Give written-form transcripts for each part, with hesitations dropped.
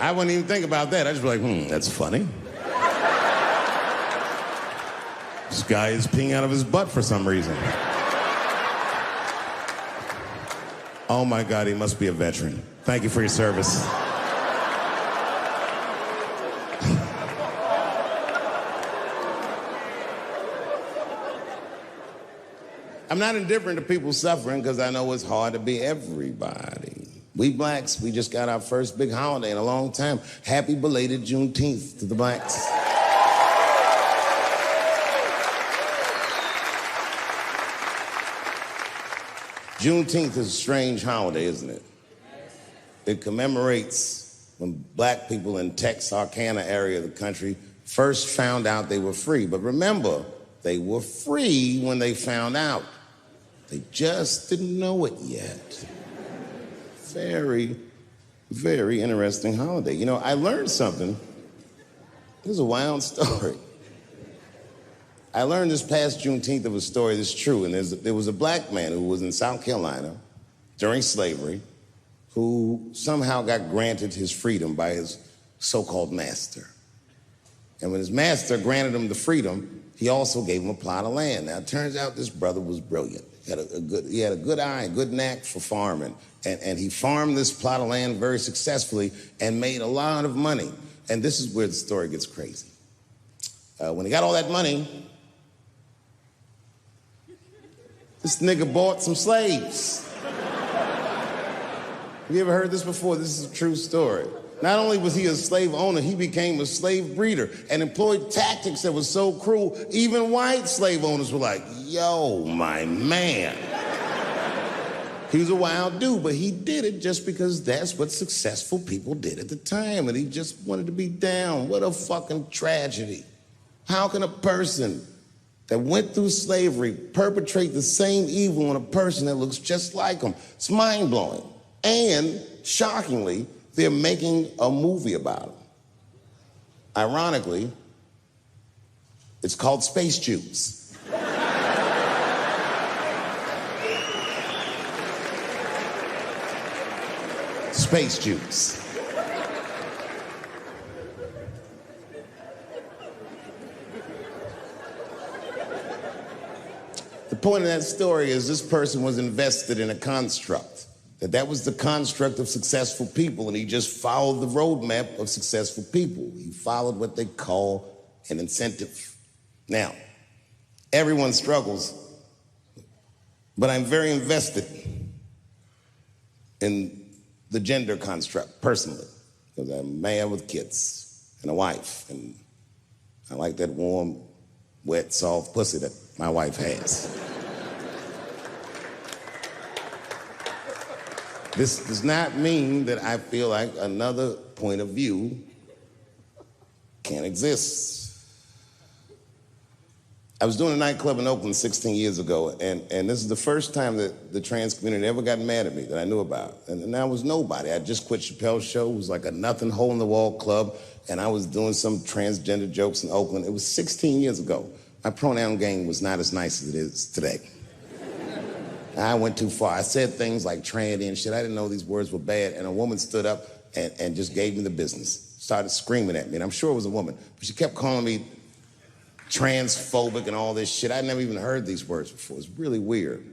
I wouldn't even think about that. I'd just be like, that's funny. This guy is peeing out of his butt for some reason. Oh my God, he must be a veteran. Thank you for your service. I'm not indifferent to people suffering because I know it's hard to be everybody. We blacks, we just got our first big holiday in a long time. Happy belated Juneteenth to the blacks. Juneteenth is a strange holiday, isn't it? It commemorates when black people in Texarkana area of the country first found out they were free. But remember, they were free when they found out. They just didn't know it yet. Very, very interesting holiday. You know, I learned something. This is a wild story. I learned this past Juneteenth of a story that's true, and there was a black man who was in South Carolina during slavery who somehow got granted his freedom by his so-called master. And when his master granted him the freedom, he also gave him a plot of land. Now, it turns out this brother was brilliant. He had a good eye, a good knack for farming. And he farmed this plot of land very successfully and made a lot of money. And this is where the story gets crazy. When he got all that money, this nigga bought some slaves. Have you ever heard this before? This is a true story. Not only was he a slave owner, he became a slave breeder and employed tactics that were so cruel, even white slave owners were like, yo, my man. He was a wild dude, but he did it just because that's what successful people did at the time, and he just wanted to be down. What a fucking tragedy. How can a person that went through slavery perpetrate the same evil on a person that looks just like him? It's mind-blowing. And, shockingly, they're making a movie about him. Ironically, it's called Space Juice. Space Juice. The point of that story is this person was invested in a construct. That was the construct of successful people, and he just followed the roadmap of successful people. He followed what they call an incentive. Now, everyone struggles, but I'm very invested in the gender construct, personally, because I'm a man with kids and a wife, and I like that warm, wet, soft pussy that my wife has. This does not mean that I feel like another point of view can't exist. I was doing a nightclub in Oakland 16 years ago, and this is the first time that the trans community ever got mad at me that I knew about. And I was nobody. I just quit Chappelle's show. It was like a nothing hole-in-the-wall club, and I was doing some transgender jokes in Oakland. It was 16 years ago. My pronoun game was not as nice as it is today. I went too far. I said things like tranny and shit. I didn't know these words were bad. And a woman stood up and just gave me the business. Started screaming at me. And I'm sure it was a woman. But she kept calling me transphobic and all this shit. I'd never even heard these words before. It's really weird.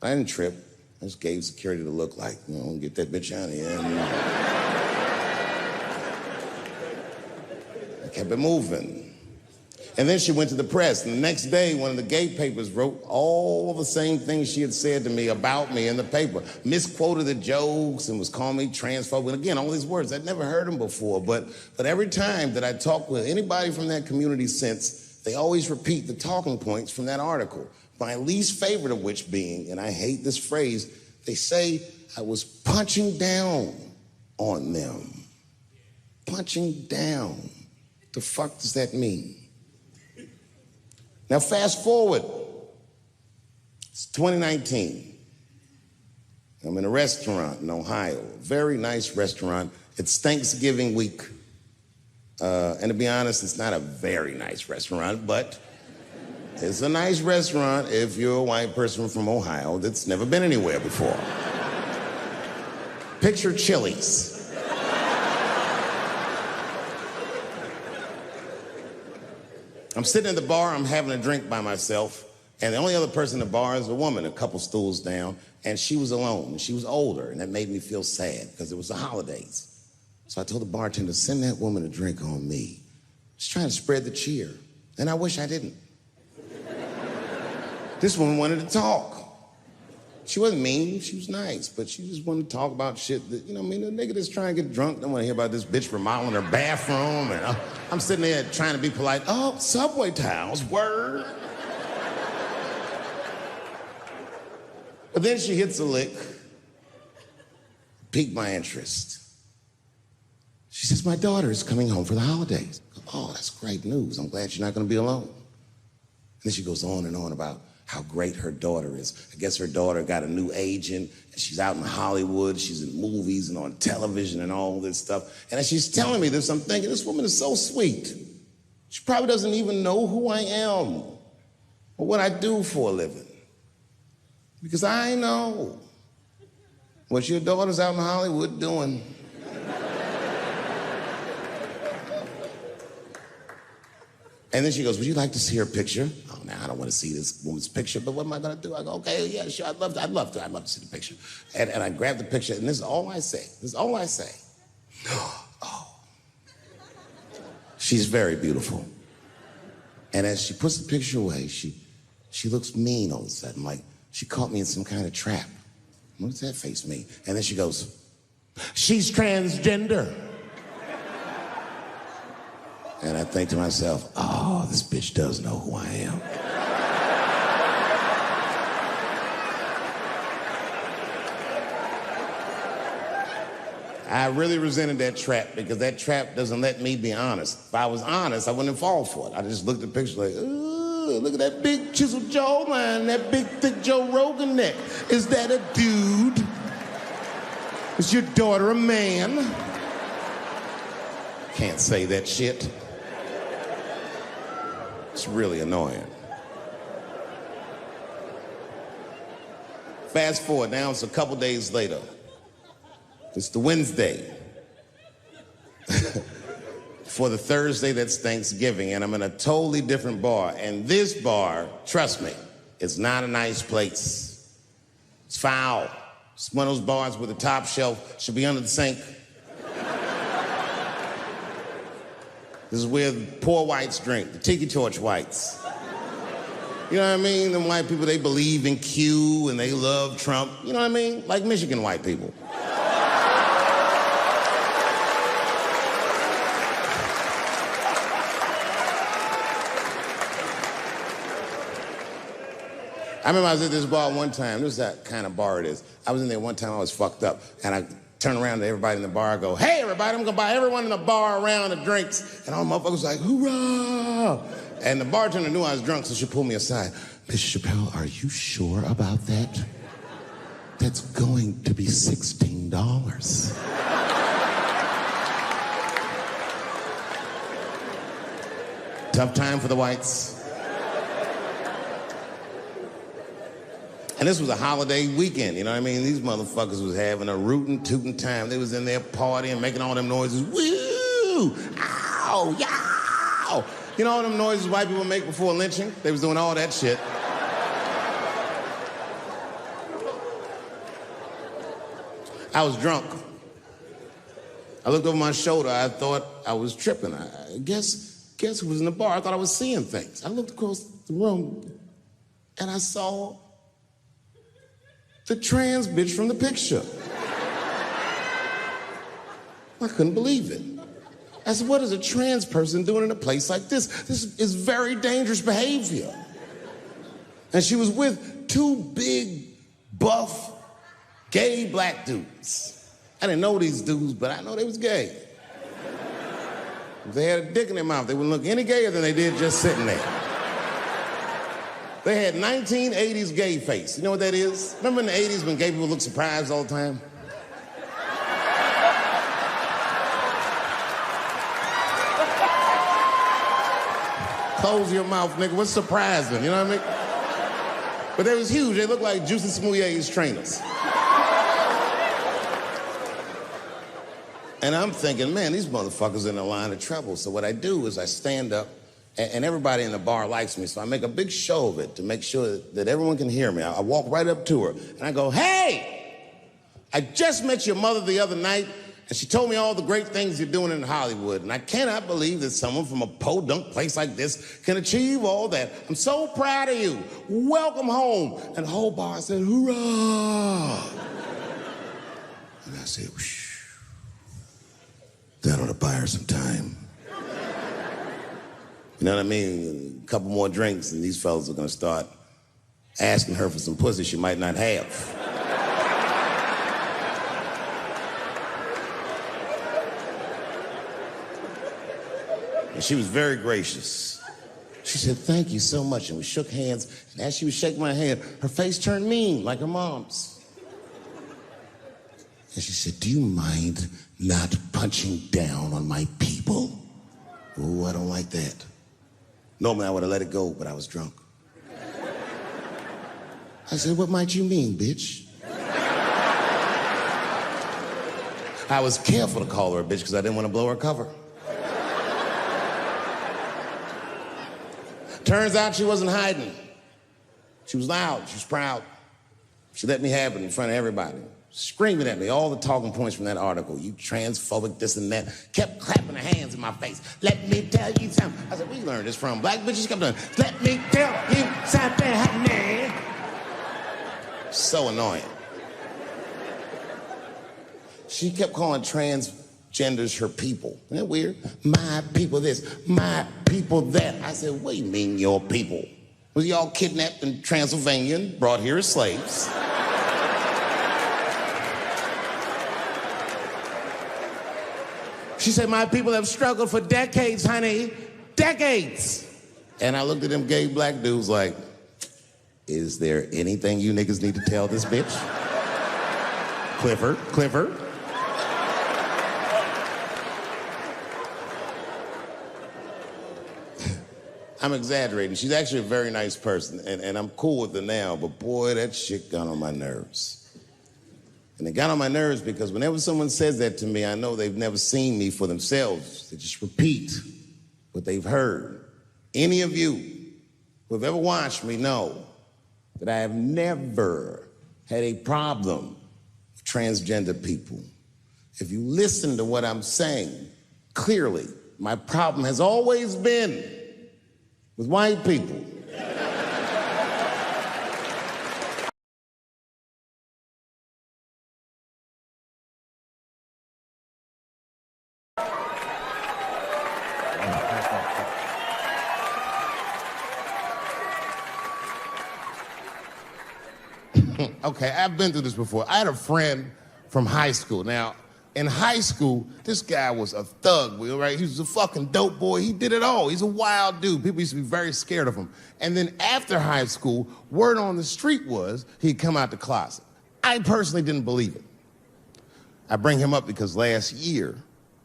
I didn't trip. I just gave security the look like, you know, get that bitch out of here. And I kept it moving. And then she went to the press, and the next day, one of the gay papers wrote all the same things she had said to me about me in the paper. Misquoted the jokes and was calling me transphobic. And again, all these words, I'd never heard them before, but every time that I talked with anybody from that community since, they always repeat the talking points from that article. My least favorite of which being, and I hate this phrase, they say I was punching down on them. Punching down. What the fuck does that mean? Now, fast forward. It's 2019. I'm in a restaurant in Ohio, a very nice restaurant. It's Thanksgiving week. And to be honest, it's not a very nice restaurant, but it's a nice restaurant if you're a white person from Ohio that's never been anywhere before. Picture Chili's. I'm sitting at the bar, I'm having a drink by myself, and the only other person in the bar is a woman, a couple stools down, and she was alone, and she was older, and that made me feel sad because it was the holidays. So I told the bartender, send that woman a drink on me. Just trying to spread the cheer, and I wish I didn't. This woman wanted to talk. She wasn't mean, she was nice, but she just wanted to talk about shit that, you know what I mean, the nigga that's trying to get drunk don't want to hear about this bitch remodeling her bathroom, and I'm sitting there trying to be polite. Oh, subway towels, word. But then she hits a lick, piqued my interest. She says, my daughter is coming home for the holidays. Oh, that's great news. I'm glad you're not gonna be alone. And then she goes on and on about how great her daughter is. I guess her daughter got a new agent, and she's out in Hollywood, she's in movies and on television and all this stuff. And as she's telling me this, I'm thinking, this woman is so sweet. She probably doesn't even know who I am or what I do for a living. Because I know what your daughter's out in Hollywood doing. And then she goes, would you like to see her picture? Oh, now I don't want to see this woman's picture, but what am I going to do? I go, okay, yeah, sure, I'd love to see the picture. And I grab the picture, and this is all I say. This is all I say. Oh. She's very beautiful. And as she puts the picture away, she looks mean all of a sudden, like she caught me in some kind of trap. What does that face mean? And then she goes, she's transgender. And I think to myself, oh, this bitch does know who I am. I really resented that trap because that trap doesn't let me be honest. If I was honest, I wouldn't fall for it. I just looked at the picture like, ooh, look at that big chiseled jawline, that big thick Joe Rogan neck. Is that a dude? Is your daughter a man? Can't say that shit. It's really annoying. Fast forward, now it's a couple days later. It's the Wednesday. For the Thursday, that's Thanksgiving, and I'm in a totally different bar. And this bar, trust me, it's not a nice place. It's foul. It's one of those bars where the top shelf should be under the sink. This is where the poor whites drink, the tiki torch whites. You know what I mean? Them white people, they believe in Q and they love Trump. You know what I mean? Like Michigan white people. I remember I was at this bar one time. This is that kind of bar it is. I was in there one time, I was fucked up. And I turned around to everybody in the bar, I go, hey, everybody, I'm gonna buy everyone in the bar around the drinks. And all the motherfuckers like, hoorah! And the bartender knew I was drunk, so she pulled me aside. Mr. Chappelle, are you sure about that? That's going to be $16. Tough time for the whites. And this was a holiday weekend, you know what I mean? These motherfuckers was having a rootin' tootin' time. They was in there partying, making all them noises. Woo! Ow! Yow! You know all them noises white people make before lynching? They was doing all that shit. I was drunk. I looked over my shoulder. I thought I was tripping. I guess who was in the bar? I thought I was seeing things. I looked across the room, and I saw the trans bitch from the picture. I couldn't believe it. I said, what is a trans person doing in a place like this? This is very dangerous behavior. And she was with two big, buff, gay black dudes. I didn't know these dudes, but I know they was gay. If they had a dick in their mouth, they wouldn't look any gayer than they did just sitting there. They had 1980s gay face. You know what that is? Remember in the 80s when gay people look surprised all the time? Close your mouth, nigga. What's surprising? You know what I mean? But they was huge. They looked like Juicy Smouye's trainers. And I'm thinking, man, these motherfuckers in a line of trouble. So what I do is I stand up And everybody in the bar likes me, so I make a big show of it to make sure that everyone can hear me. I walk right up to her, and I go, hey, I just met your mother the other night, and she told me all the great things you're doing in Hollywood, and I cannot believe that someone from a podunk place like this can achieve all that. I'm so proud of you. Welcome home. And the whole bar said, hoorah. And I said, whoosh, that ought to buy her some time. You know what I mean? A couple more drinks, and these fellas are gonna start asking her for some pussy she might not have. And she was very gracious. She said, thank you so much. And we shook hands. And as she was shaking my hand, her face turned mean, like her mom's. And she said, do you mind not punching down on my people? Oh, I don't like that. Normally, I would have let it go, but I was drunk. I said, what might you mean, bitch? I was careful to call her a bitch because I didn't want to blow her cover. Turns out she wasn't hiding. She was loud, she was proud. She let me have it in front of everybody, screaming at me all the talking points from that article. You transphobic, this and that. Kept clapping her hands in my face. Let me tell you something. I said, where you learned this from? Black bitches kept doing, let me tell you something, honey. So annoying. She kept calling transgenders her people. Isn't that weird? My people this, my people that. I said, what do you mean your people? Was y'all kidnapped in Transylvania and brought here as slaves? She said, my people have struggled for decades, honey. Decades. And I looked at them gay black dudes like, is there anything you niggas need to tell this bitch? Clifford. I'm exaggerating. She's actually a very nice person, and I'm cool with her now, but boy, that shit got on my nerves. And it got on my nerves because whenever someone says that to me, I know they've never seen me for themselves. They just repeat what they've heard. Any of you who have ever watched me know that I have never had a problem with transgender people. If you listen to what I'm saying, clearly, my problem has always been with white people. Okay, I've been through this before. I had a friend from high school. Now, in high school, this guy was a thug, right? He was a fucking dope boy. He did it all. He's a wild dude. People used to be very scared of him. And then after high school, word on the street was he'd come out the closet. I personally didn't believe it. I bring him up because last year,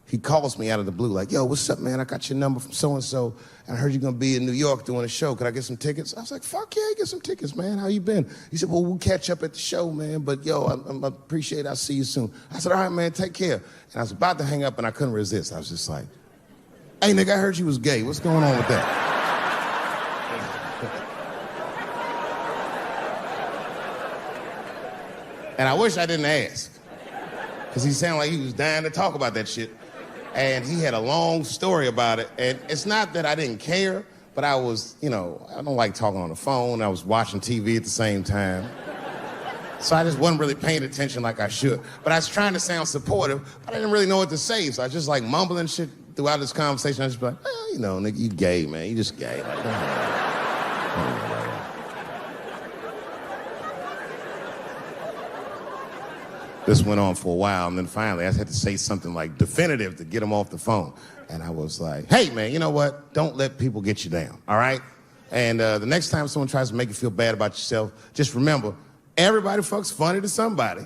he calls me out of the blue like, yo, what's up, man? I got your number from so-and-so, and I heard you're gonna be in New York doing a show. Could I get some tickets? I was like, fuck yeah, get some tickets, man. How you been? He said, well, we'll catch up at the show, man, but yo, I appreciate it. I'll see you soon. I said, all right, man, take care. And I was about to hang up, and I couldn't resist. I was just like, hey, nigga, I heard you was gay. What's going on with that? And I wish I didn't ask, because he sounded like he was dying to talk about that shit. And he had a long story about it. And it's not that I didn't care, but I was, I don't like talking on the phone. I was watching TV at the same time. So I just wasn't really paying attention like I should. But I was trying to sound supportive, but I didn't really know what to say. So I was just like mumbling shit throughout this conversation. I was just like, well, nigga, you gay, man. You just gay. Like, This went on for a while, and then finally I had to say something like definitive to get him off the phone. And I was like, hey, man, you know what? Don't let people get you down, all right? And the next time someone tries to make you feel bad about yourself, just remember, everybody fucks funny to somebody.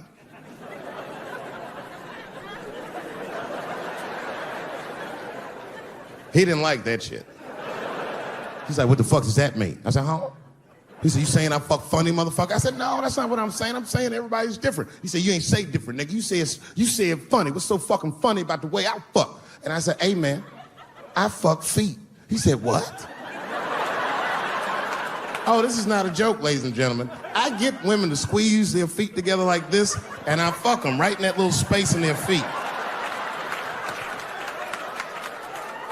He didn't like that shit. He's like, what the fuck does that mean? I said, huh? He said, you saying I fuck funny, motherfucker? I said, no, that's not what I'm saying. I'm saying everybody's different. He said, you ain't say different, nigga. You said funny. What's so fucking funny about the way I fuck? And I said, hey, man, I fuck feet. He said, what? Oh, this is not a joke, ladies and gentlemen. I get women to squeeze their feet together like this, and I fuck them right in that little space in their feet.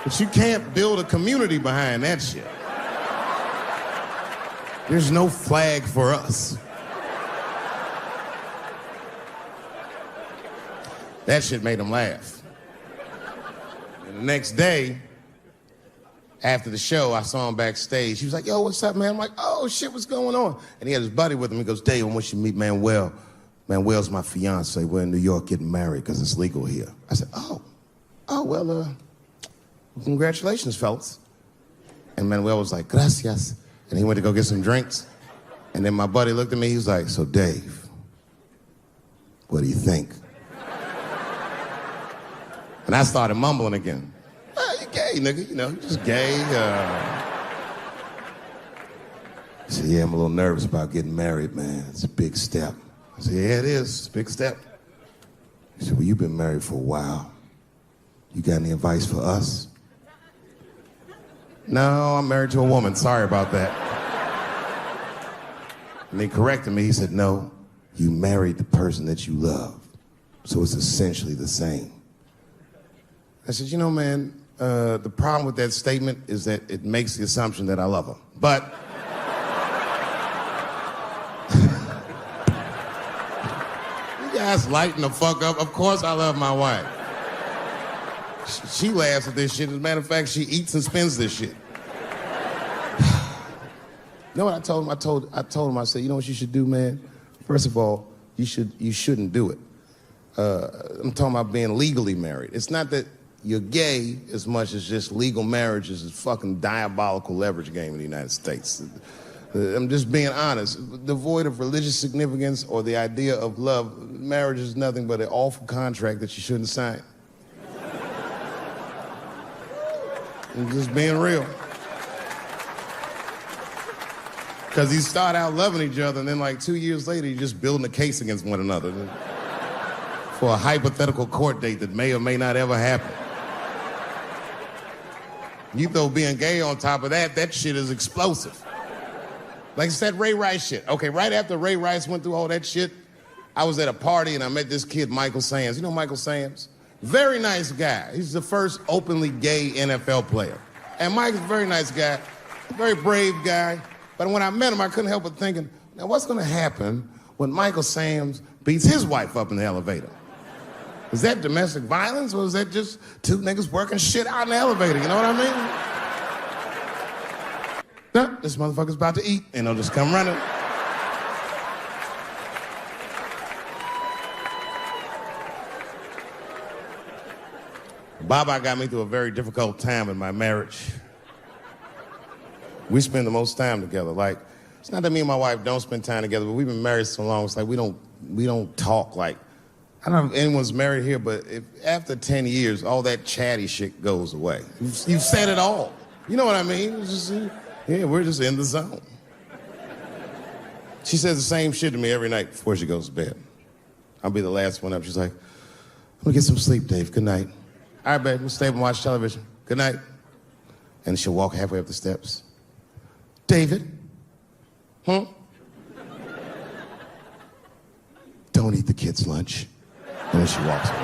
But you can't build a community behind that shit. There's no flag for us. That shit made him laugh. And the next day, after the show, I saw him backstage. He was like, yo, what's up, man? I'm like, oh, shit, what's going on? And he had his buddy with him. He goes, Dave, I want you to meet Manuel. Manuel's my fiance. We're in New York getting married because it's legal here. I said, well, congratulations, fellas. And Manuel was like, gracias. And he went to go get some drinks. And then my buddy looked at me. He was like, so, Dave, what do you think? And I started mumbling again. You gay, nigga, you know, you just gay. He said, yeah, I'm a little nervous about getting married, man. It's a big step. I said, yeah, it is. It's a big step. He said, well, you've been married for a while. You got any advice for us? No, I'm married to a woman. Sorry about that. And he corrected me. He said, no, you married the person that you love. So it's essentially the same. I said, you know, man, the problem with that statement is that it makes the assumption that I love her. But you guys lighten the fuck up. Of course I love my wife. She laughs at this shit. As a matter of fact, she eats and spends this shit. You know what I told him? I told him, I said, you know what you should do, man? First of all, you shouldn't do it. I'm talking about being legally married. It's not that you're gay as much as just legal marriage is a fucking diabolical leverage game in the United States. I'm just being honest. Devoid of religious significance or the idea of love, marriage is nothing but an awful contract that you shouldn't sign. I'm just being real. Because you start out loving each other, and then like 2 years later, you're just building a case against one another for a hypothetical court date that may or may not ever happen. You throw being gay on top of that, that shit is explosive. Like I said, Ray Rice shit. Okay, right after Ray Rice went through all that shit, I was at a party and I met this kid, Michael Sams. You know Michael Sams? Very nice guy. He's the first openly gay NFL player. And Mike's a very nice guy, very brave guy. But when I met him, I couldn't help but thinking, now what's gonna happen when Michael Sams beats his wife up in the elevator? Is that domestic violence, or is that just two niggas working shit out in the elevator? You know what I mean? No, this motherfucker's about to eat, and they'll just come running. Baba got me through a very difficult time in my marriage. We spend the most time together. Like, it's not that me and my wife don't spend time together, but we've been married so long, it's like we don't talk like, I don't know if anyone's married here, but if after 10 years, all that chatty shit goes away. You've said it all. You know what I mean? It's just, yeah, we're just in the zone. She says the same shit to me every night before she goes to bed. I'll be the last one up. She's like, I'm gonna get some sleep, Dave. Good night. All right, babe, we'll stay up and watch television. Good night. And she'll walk halfway up the steps. David? Don't eat the kids' lunch. And then she walks away.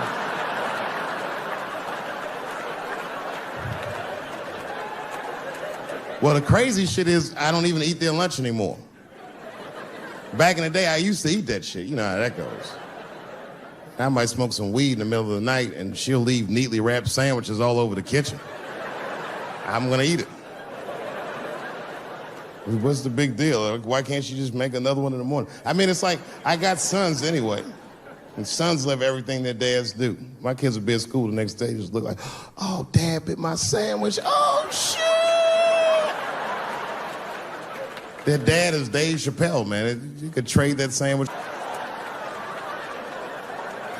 Well, the crazy shit is I don't even eat their lunch anymore. Back in the day, I used to eat that shit. You know how that goes. I might smoke some weed in the middle of the night and she'll leave neatly wrapped sandwiches all over the kitchen. I'm gonna eat it. What's the big deal? Why can't you just make another one in the morning? I mean, it's like, I got sons anyway. And sons love everything their dads do. My kids will be at school the next day, just look like, oh, Dad bit my sandwich. Oh, shit! Their dad is Dave Chappelle, man. You could trade that sandwich.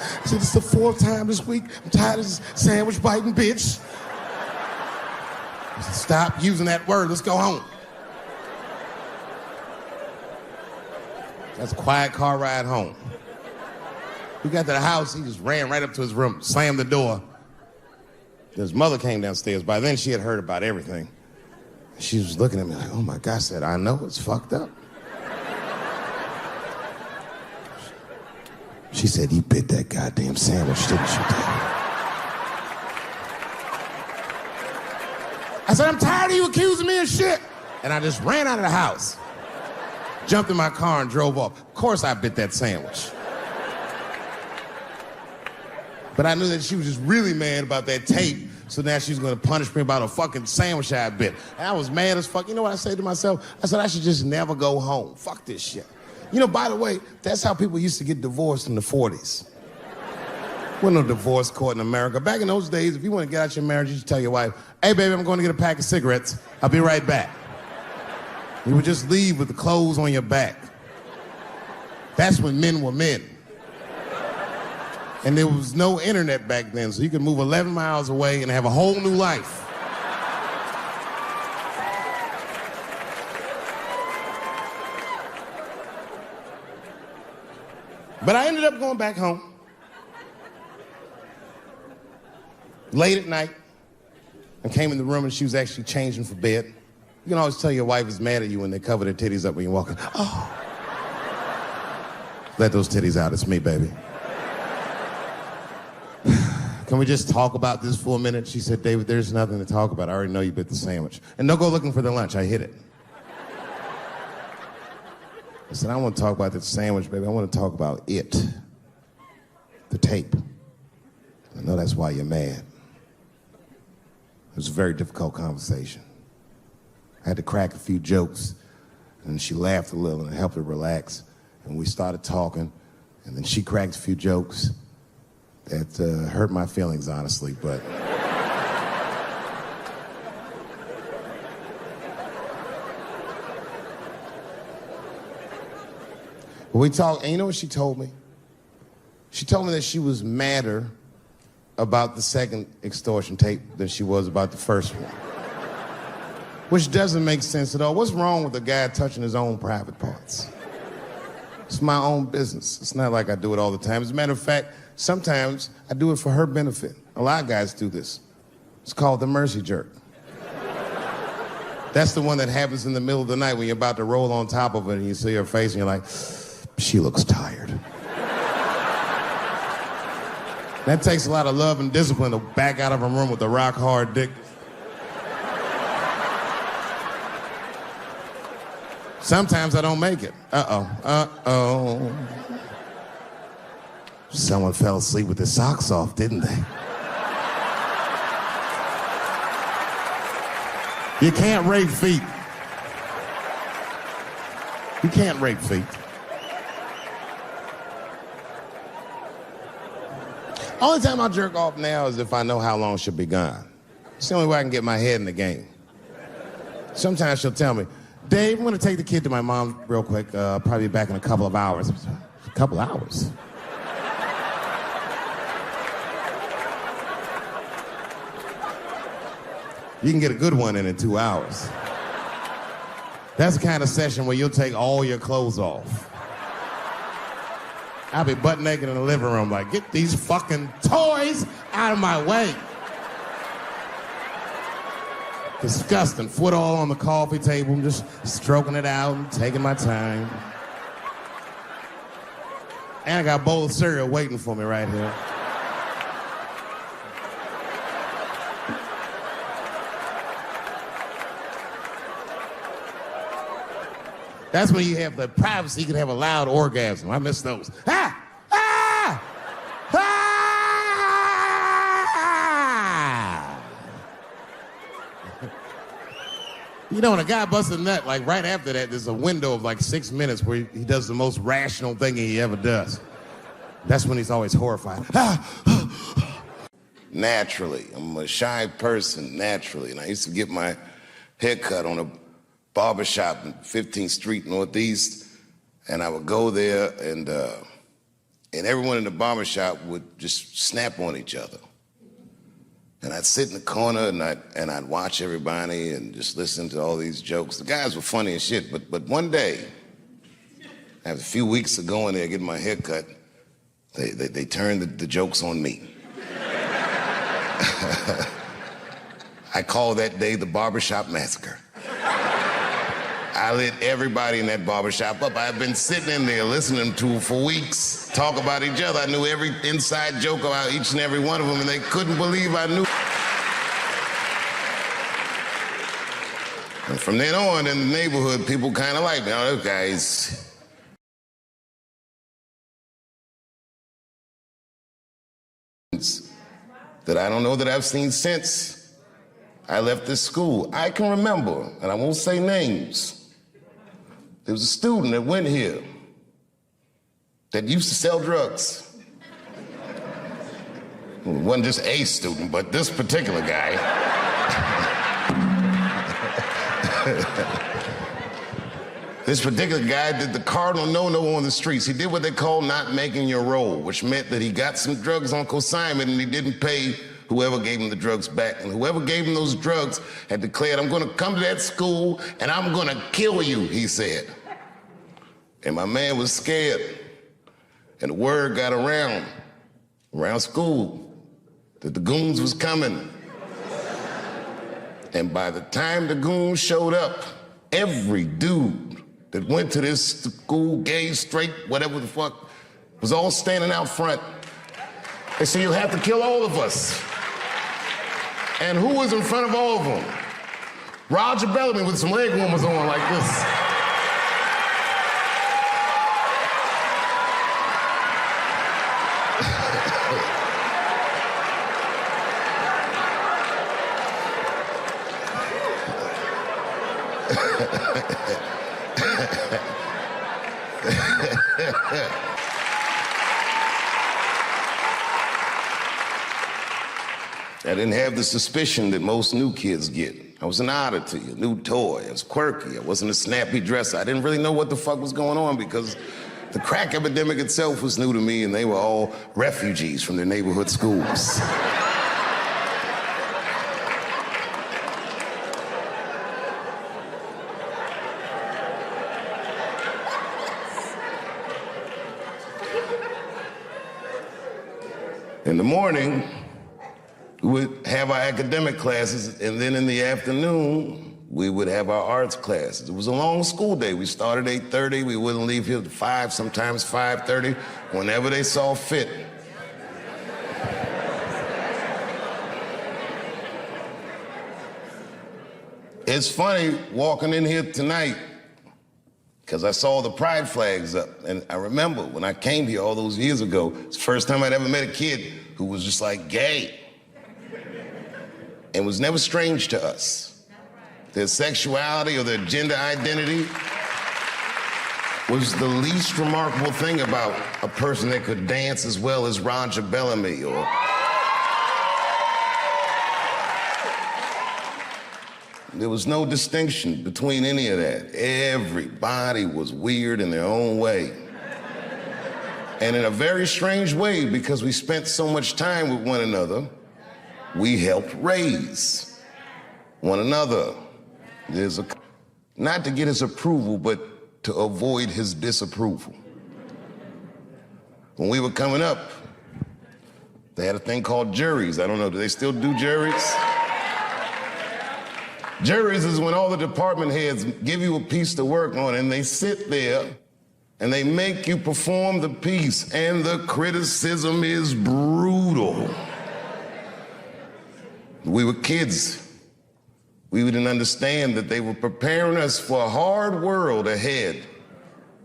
I said, it's the 4th time this week. I'm tired of this sandwich biting bitch. I said, stop using that word. Let's go home. That's a quiet car ride home. We got to the house, he just ran right up to his room, slammed the door. His mother came downstairs. By then, she had heard about everything. She was looking at me like, oh my God. I said, I know, it's fucked up. She said, you bit that goddamn sandwich, didn't you, Dad? I said, I'm tired of you accusing me of shit. And I just ran out of the house. Jumped in my car and drove off. Of course I bit that sandwich. But I knew that she was just really mad about that tape, so now she's gonna punish me about a fucking sandwich I bit. And I was mad as fuck. You know what I said to myself? I said, I should just never go home. Fuck this shit. You know, by the way, that's how people used to get divorced in the 40s. Wasn't no divorce court in America. Back in those days, if you want to get out your marriage, you should tell your wife, hey, baby, I'm going to get a pack of cigarettes. I'll be right back. You would just leave with the clothes on your back. That's when men were men. And there was no internet back then, so you could move 11 miles away and have a whole new life. But I ended up going back home. Late at night, I came in the room and she was actually changing for bed. You can always tell your wife is mad at you when they cover their titties up when you're walking. Oh. Let those titties out, it's me, baby. Can we just talk about this for a minute? She said, David, there's nothing to talk about. I already know you bit the sandwich. And don't go looking for the lunch, I hid it. I said, I don't want to talk about the sandwich, baby. I want to talk about it. The tape. I know that's why you're mad. It was a very difficult conversation. I had to crack a few jokes, and she laughed a little, and it helped her relax. And we started talking, and then she cracked a few jokes that hurt my feelings, honestly, but... We talked, and you know what she told me? She told me that she was madder about the second extortion tape than she was about the first one. Which doesn't make sense at all. What's wrong with a guy touching his own private parts? It's my own business. It's not like I do it all the time. As a matter of fact, sometimes I do it for her benefit. A lot of guys do this. It's called the mercy jerk. That's the one that happens in the middle of the night when you're about to roll on top of it and you see her face and you're like, she looks tired. That takes a lot of love and discipline to back out of a room with a rock-hard dick. Sometimes I don't make it. Uh-oh. Someone fell asleep with their socks off, didn't they? You can't rape feet. You can't rape feet. Only time I jerk off now is if I know how long she'll be gone. It's the only way I can get my head in the game. Sometimes she'll tell me, Dave, I'm gonna take the kid to my mom real quick. Probably be back in a couple of hours. A couple hours? You can get a good one in 2 hours. That's the kind of session where you'll take all your clothes off. I'll be butt naked in the living room like, get these fucking toys out of my way. Disgusting. Foot all on the coffee table. I'm just stroking it out and taking my time. And I got a bowl of cereal waiting for me right here. That's when you have the privacy, you can have a loud orgasm. I miss those. Ah! Ah! Ah! You know, when a guy busts a nut, like right after that, there's a window of like 6 minutes where he does the most rational thing he ever does. That's when he's always horrified. Ah! Naturally, I'm a shy person, naturally. And I used to get my hair cut on a barbershop in 15th Street Northeast, and I would go there, and everyone in the barbershop would just snap on each other. And I'd sit in the corner, and I'd watch everybody and just listen to all these jokes. The guys were funny as shit, but one day, after a few weeks of going there getting my hair cut, they turned the jokes on me. I call that day the barbershop massacre. I lit everybody in that barbershop up. I've been sitting in there listening to for weeks talk about each other. I knew every inside joke about each and every one of them, and they couldn't believe I knew. And from then on in the neighborhood, people kind of like me. Oh, those guys. That I don't know that I've seen since I left this school. I can remember, and I won't say names, there was a student that went here that used to sell drugs. Well, it wasn't just a student, but this particular guy. This particular guy did the cardinal no-no on the streets. He did what they call not making your roll, which meant that he got some drugs on consignment and he didn't pay whoever gave him the drugs back. And whoever gave him those drugs had declared, I'm gonna come to that school and I'm gonna kill you, he said. And my man was scared. And the word got around school that the goons was coming. And by the time the goons showed up, every dude that went to this school, gay, straight, whatever the fuck, was all standing out front. They said, you'll have to kill all of us. And who was in front of all of them? Roger Bellamy with some leg warmers on like this. I didn't have the suspicion that most new kids get. I was an oddity, a new toy. I was quirky. I wasn't a snappy dresser. I didn't really know what the fuck was going on because the crack epidemic itself was new to me and they were all refugees from their neighborhood schools. In the morning, we would have our academic classes, and then in the afternoon, we would have our arts classes. It was a long school day. We started at 8:30. We wouldn't leave here at 5, sometimes 5:30, whenever they saw fit. It's funny walking in here tonight, because I saw the pride flags up. And I remember when I came here all those years ago, it's the first time I'd ever met a kid who was just like gay. And was never strange to us. Their sexuality or their gender identity was the least remarkable thing about a person that could dance as well as Roger Bellamy or there was no distinction between any of that. Everybody was weird in their own way. And in a very strange way, because we spent so much time with one another, we helped raise one another. Not to get his approval, but to avoid his disapproval. When we were coming up, they had a thing called juries. I don't know, do they still do juries? Juries is when all the department heads give you a piece to work on and they sit there and they make you perform the piece, and the criticism is brutal. We were kids. We didn't understand that they were preparing us for a hard world ahead.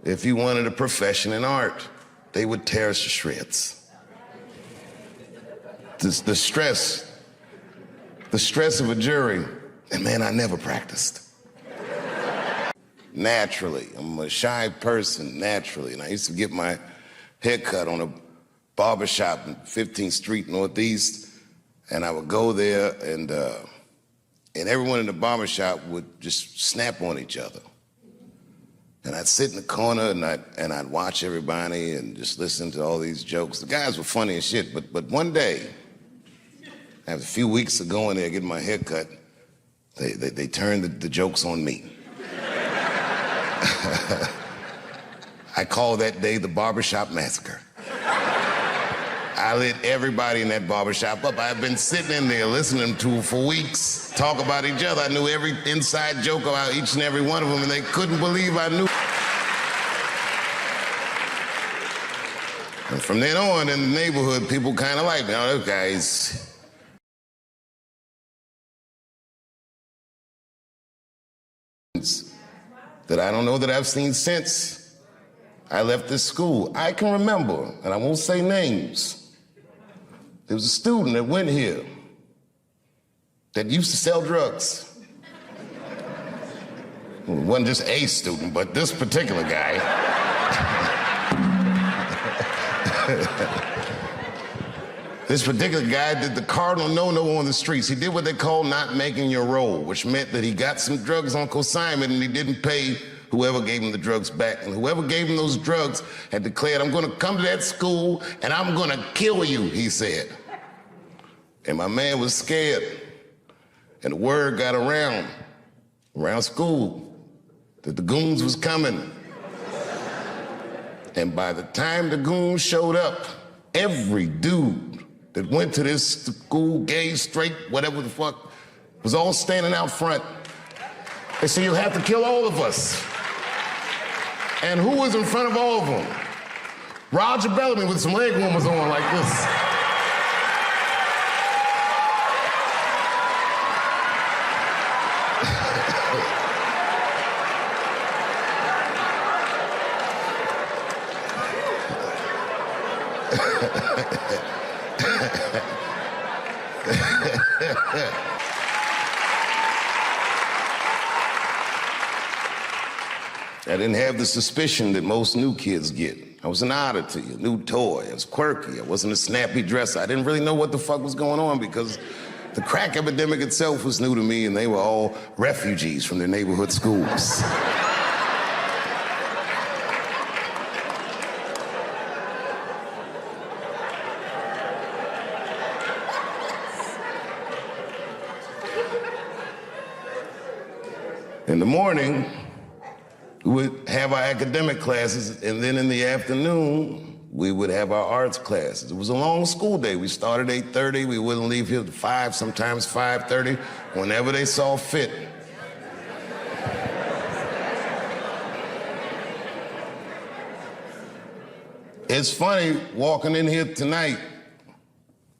If you wanted a profession in art, they would tear us to shreds. The stress of a jury, and man, I never practiced. Naturally, I'm a shy person, naturally, and I used to get my hair cut on a barbershop in 15th Street Northeast. And I would go there, and everyone in the barbershop would just snap on each other. And I'd sit in the corner, and I'd watch everybody and just listen to all these jokes. The guys were funny as shit, but one day, after a few weeks of going there, getting my hair cut, they turned the jokes on me. I call that day the barbershop massacre. I lit everybody in that barbershop up. I've been sitting in there listening to for weeks talk about each other. I knew every inside joke about each and every one of them, and they couldn't believe I knew. And from then on in the neighborhood, people kind of like me. Oh, those guys. That I don't know that I've seen since I left this school. I can remember, and I won't say names, there was a student that went here that used to sell drugs. It wasn't just a student, but this particular guy. This particular guy did the cardinal no-no on the streets. He did what they call not making your roll, which meant that he got some drugs on consignment and he didn't pay whoever gave him the drugs back. And whoever gave him those drugs had declared, I'm gonna come to that school and I'm gonna kill you, he said. And my man was scared. And the word got around school that the goons was coming. And by the time the goons showed up, every dude that went to this school, gay, straight, whatever the fuck, was all standing out front. They said, you have to kill all of us. And who was in front of all of them? Roger Bellamy with some leg warmers on like this. I didn't have the suspicion that most new kids get. I was an oddity, a new toy. I was quirky. I wasn't a snappy dresser. I didn't really know what the fuck was going on because the crack epidemic itself was new to me and they were all refugees from their neighborhood schools. In the morning, we would have our academic classes, and then in the afternoon, we would have our arts classes. It was a long school day. We started at 8:30. We wouldn't leave here at 5, sometimes 5:30, whenever they saw fit. It's funny walking in here tonight,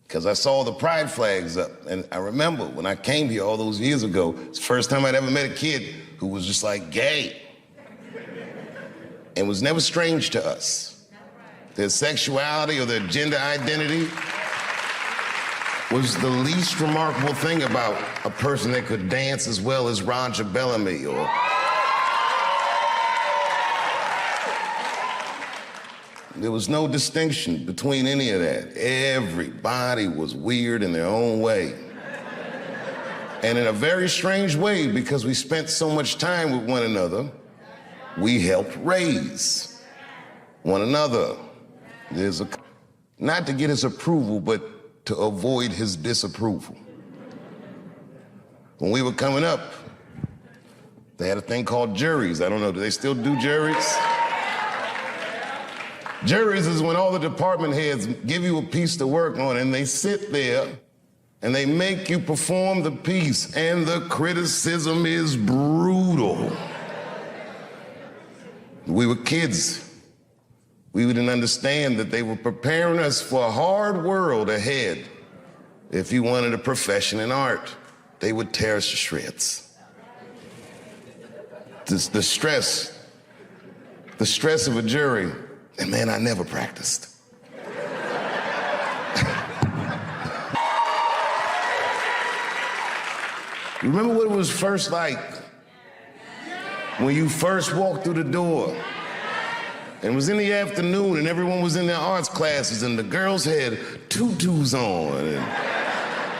because I saw the pride flags up. And I remember when I came here all those years ago, it's the first time I'd ever met a kid who was just like gay. And was never strange to us. Their sexuality or their gender identity was the least remarkable thing about a person that could dance as well as Roger Bellamy or there was no distinction between any of that. Everybody was weird in their own way. And in a very strange way, because we spent so much time with one another, we helped raise one another. Not to get his approval, but to avoid his disapproval. When we were coming up, they had a thing called juries. I don't know, do they still do juries? Juries is when all the department heads give you a piece to work on and they sit there and they make you perform the piece, and the criticism is brutal. We were kids. We didn't understand that they were preparing us for a hard world ahead. If you wanted a profession in art, they would tear us to shreds. The stress of a jury, and man, I never practiced. Remember what it was first like? When you first walked through the door, and it was in the afternoon, and everyone was in their arts classes, and the girls had tutus on,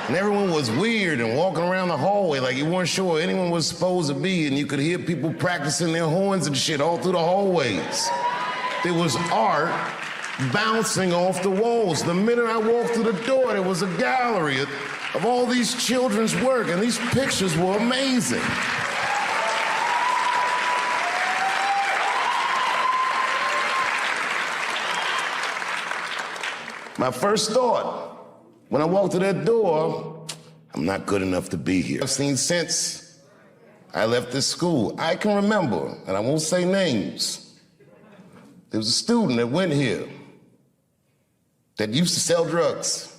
and everyone was weird and walking around the hallway like you weren't sure where anyone was supposed to be, and you could hear people practicing their horns and shit all through the hallways. There was art bouncing off the walls. The minute I walked through the door, there was a gallery of all these children's work, and these pictures were amazing. My first thought, when I walked through that door, I'm not good enough to be here. I've seen since I left this school. I can remember, and I won't say names, there was a student that went here that used to sell drugs.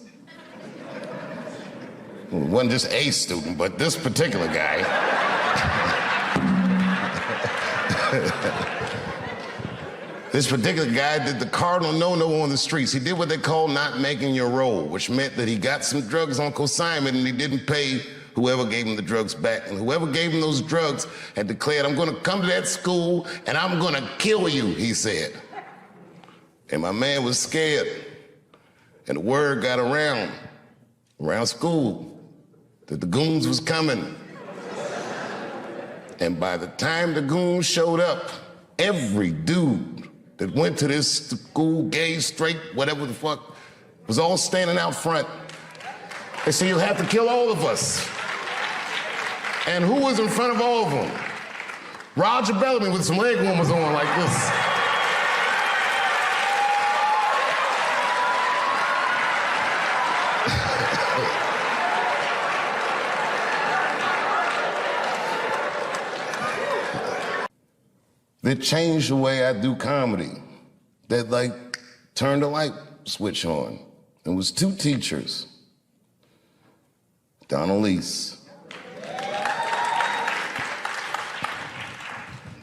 Well, it wasn't just a student, but this particular guy. This particular guy did the cardinal no-no on the streets. He did what they call not making your roll, which meant that he got some drugs on consignment and he didn't pay whoever gave him the drugs back. And whoever gave him those drugs had declared, I'm gonna come to that school and I'm gonna kill you, he said. And my man was scared. And the word got around school that the goons was coming. And by the time the goons showed up, every dude that went to this school, gay, straight, whatever the fuck, was all standing out front. They said, you'll have to kill all of us. And who was in front of all of them? Roger Bellamy with some leg warmers on like this. That changed the way I do comedy. That like turned a light switch on. It was two teachers. Donald Lease.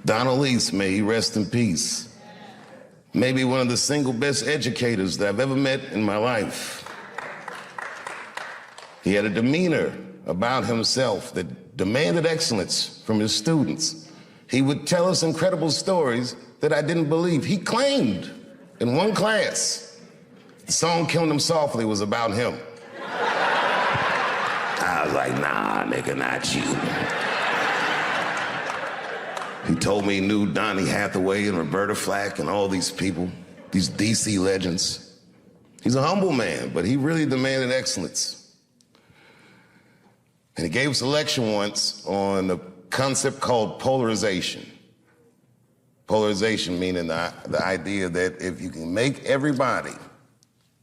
Donald Lease, may he rest in peace. Maybe one of the single best educators that I've ever met in my life. He had a demeanor about himself that demanded excellence from his students. He would tell us incredible stories that I didn't believe. He claimed in one class, the song Killing Them Softly was about him. I was like, nah, nigga, not you. He told me he knew Donny Hathaway and Roberta Flack and all these people, these DC legends. He's a humble man, but he really demanded excellence. And he gave us a lecture once on the concept called polarization. Polarization meaning the idea that if you can make everybody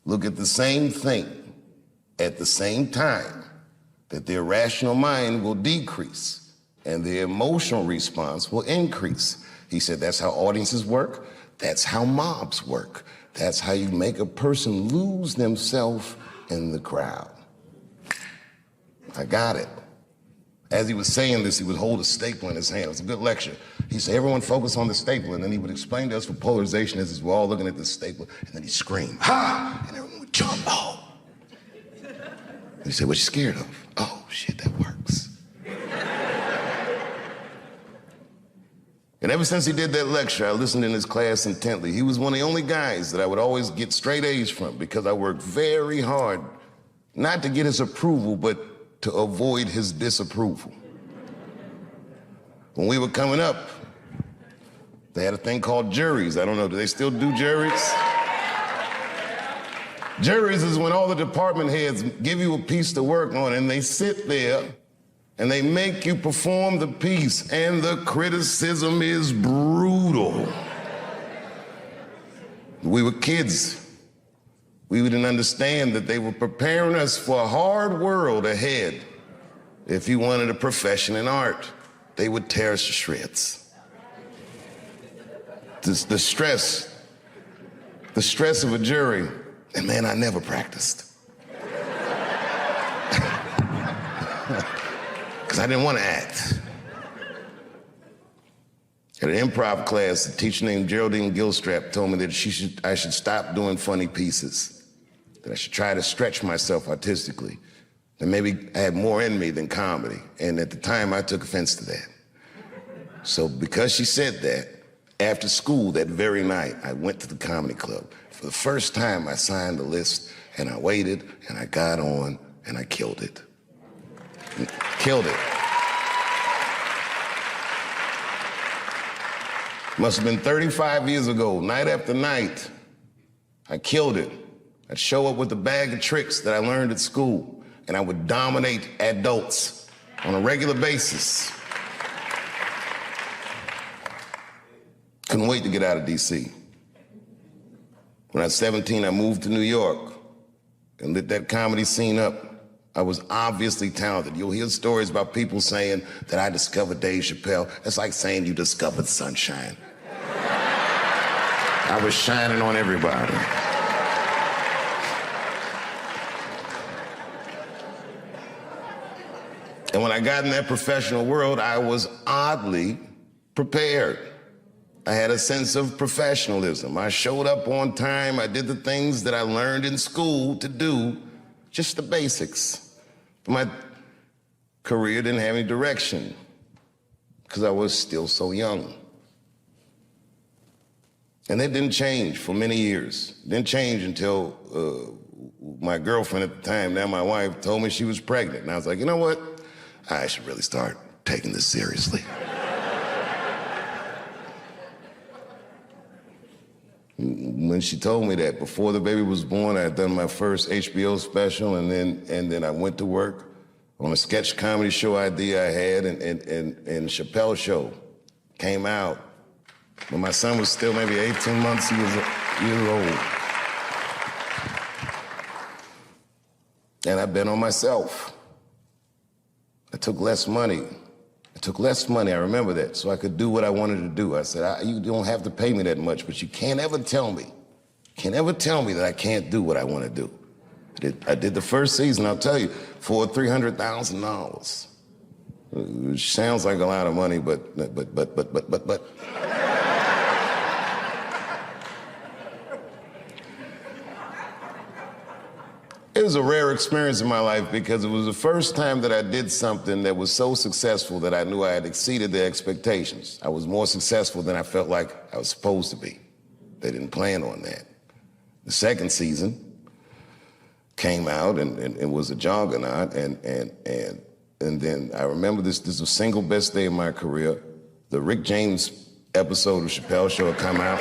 look at the same thing at the same time, that their rational mind will decrease and their emotional response will increase. He said that's how audiences work, that's how mobs work, that's how you make a person lose themselves in the crowd. I got it. As he was saying this, he would hold a staple in his hand. It was a good lecture. He said, everyone focus on the staple, and then he would explain to us what polarization is as we're all looking at the staple, and then he'd scream, ha! And everyone would jump, oh! And he said, what you scared of? Oh, shit, that works. And ever since he did that lecture, I listened in his class intently. He was one of the only guys that I would always get straight A's from because I worked very hard, not to get his approval, but to avoid his disapproval. When we were coming up, they had a thing called juries. I don't know, do they still do juries? Juries is when all the department heads give you a piece to work on and they sit there and they make you perform the piece, and the criticism is brutal. We were kids. We didn't understand that they were preparing us for a hard world ahead. If you wanted a profession in art, they would tear us to shreds. The stress of a jury, and man, I never practiced. Because I didn't want to act. At an improv class, a teacher named Geraldine Gilstrap told me that I should stop doing funny pieces. That I should try to stretch myself artistically, that maybe I had more in me than comedy. And at the time, I took offense to that. So because she said that, after school that very night, I went to the comedy club. For the first time, I signed the list, and I waited, and I got on, and I killed it. Killed it. Must have been 35 years ago, night after night, I killed it. I'd show up with a bag of tricks that I learned at school, and I would dominate adults on a regular basis. Couldn't wait to get out of DC. When I was 17, I moved to New York. and lit that comedy scene up. I was obviously talented. You'll hear stories about people saying that I discovered Dave Chappelle. It's like saying you discovered sunshine. I was shining on everybody. And when I got in that professional world, I was oddly prepared. I had a sense of professionalism. I showed up on time. I did the things that I learned in school to do, just the basics. But my career didn't have any direction because I was still so young. And that didn't change for many years. It didn't change until my girlfriend at the time, now my wife, told me she was pregnant. And I was like, you know what? I should really start taking this seriously. When she told me that, before the baby was born, I had done my first HBO special, and then I went to work on a sketch comedy show idea I had, and Chappelle show came out when my son was still maybe 18 months years old. And I bet on myself. I took less money. I remember that, so I could do what I wanted to do. I said, you don't have to pay me that much, but you can't ever tell me that I can't do what I want to do. I did the first season, I'll tell you, for $300,000. Which sounds like a lot of money, but. It was a rare experience in my life because it was the first time that I did something that was so successful that I knew I had exceeded their expectations. I was more successful than I felt like I was supposed to be. They didn't plan on that. The second season came out and it was a juggernaut, and then I remember this was the single best day of my career. The Rick James episode of Chappelle Show had come out.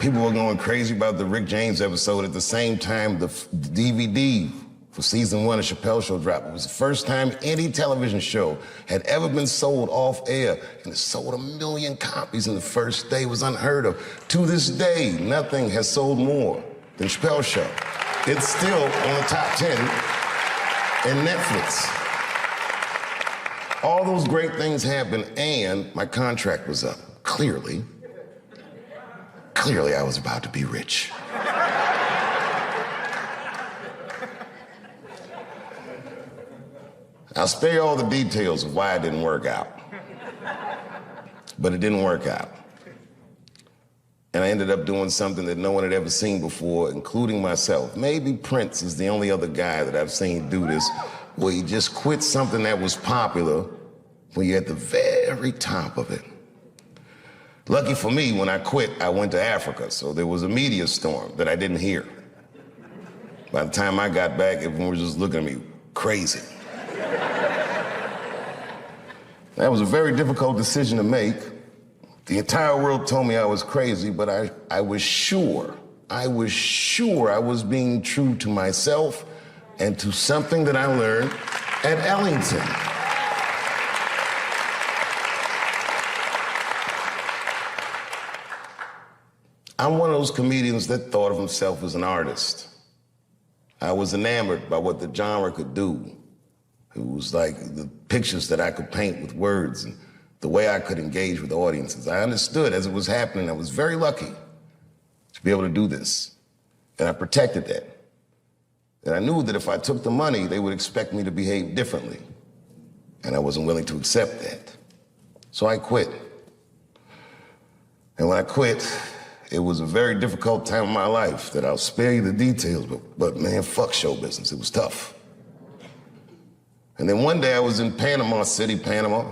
People were going crazy about the Rick James episode. At the same time, the DVD for season 1 of Chappelle Show dropped. It was the first time any television show had ever been sold off air, and it sold 1 million copies in the first day. It was unheard of. To this day, nothing has sold more than Chappelle Show. It's still on the top 10 in Netflix. All those great things happened, and my contract was up, clearly. Clearly, I was about to be rich. I'll spare you all the details of why it didn't work out. But it didn't work out. And I ended up doing something that no one had ever seen before, including myself. Maybe Prince is the only other guy that I've seen do this, where he just quit something that was popular when you're at the very top of it. Lucky for me, when I quit, I went to Africa, so there was a media storm that I didn't hear. By the time I got back, everyone was just looking at me crazy. That was a very difficult decision to make. The entire world told me I was crazy, but I was sure I was being true to myself and to something that I learned at Ellington. I'm one of those comedians that thought of himself as an artist. I was enamored by what the genre could do. It was like the pictures that I could paint with words and the way I could engage with audiences. I understood as it was happening. I was very lucky to be able to do this. And I protected that. And I knew that if I took the money, they would expect me to behave differently. And I wasn't willing to accept that. So I quit. And when I quit, it was a very difficult time in my life that I'll spare you the details, but man, fuck show business. It was tough. And then one day I was in Panama City, Panama,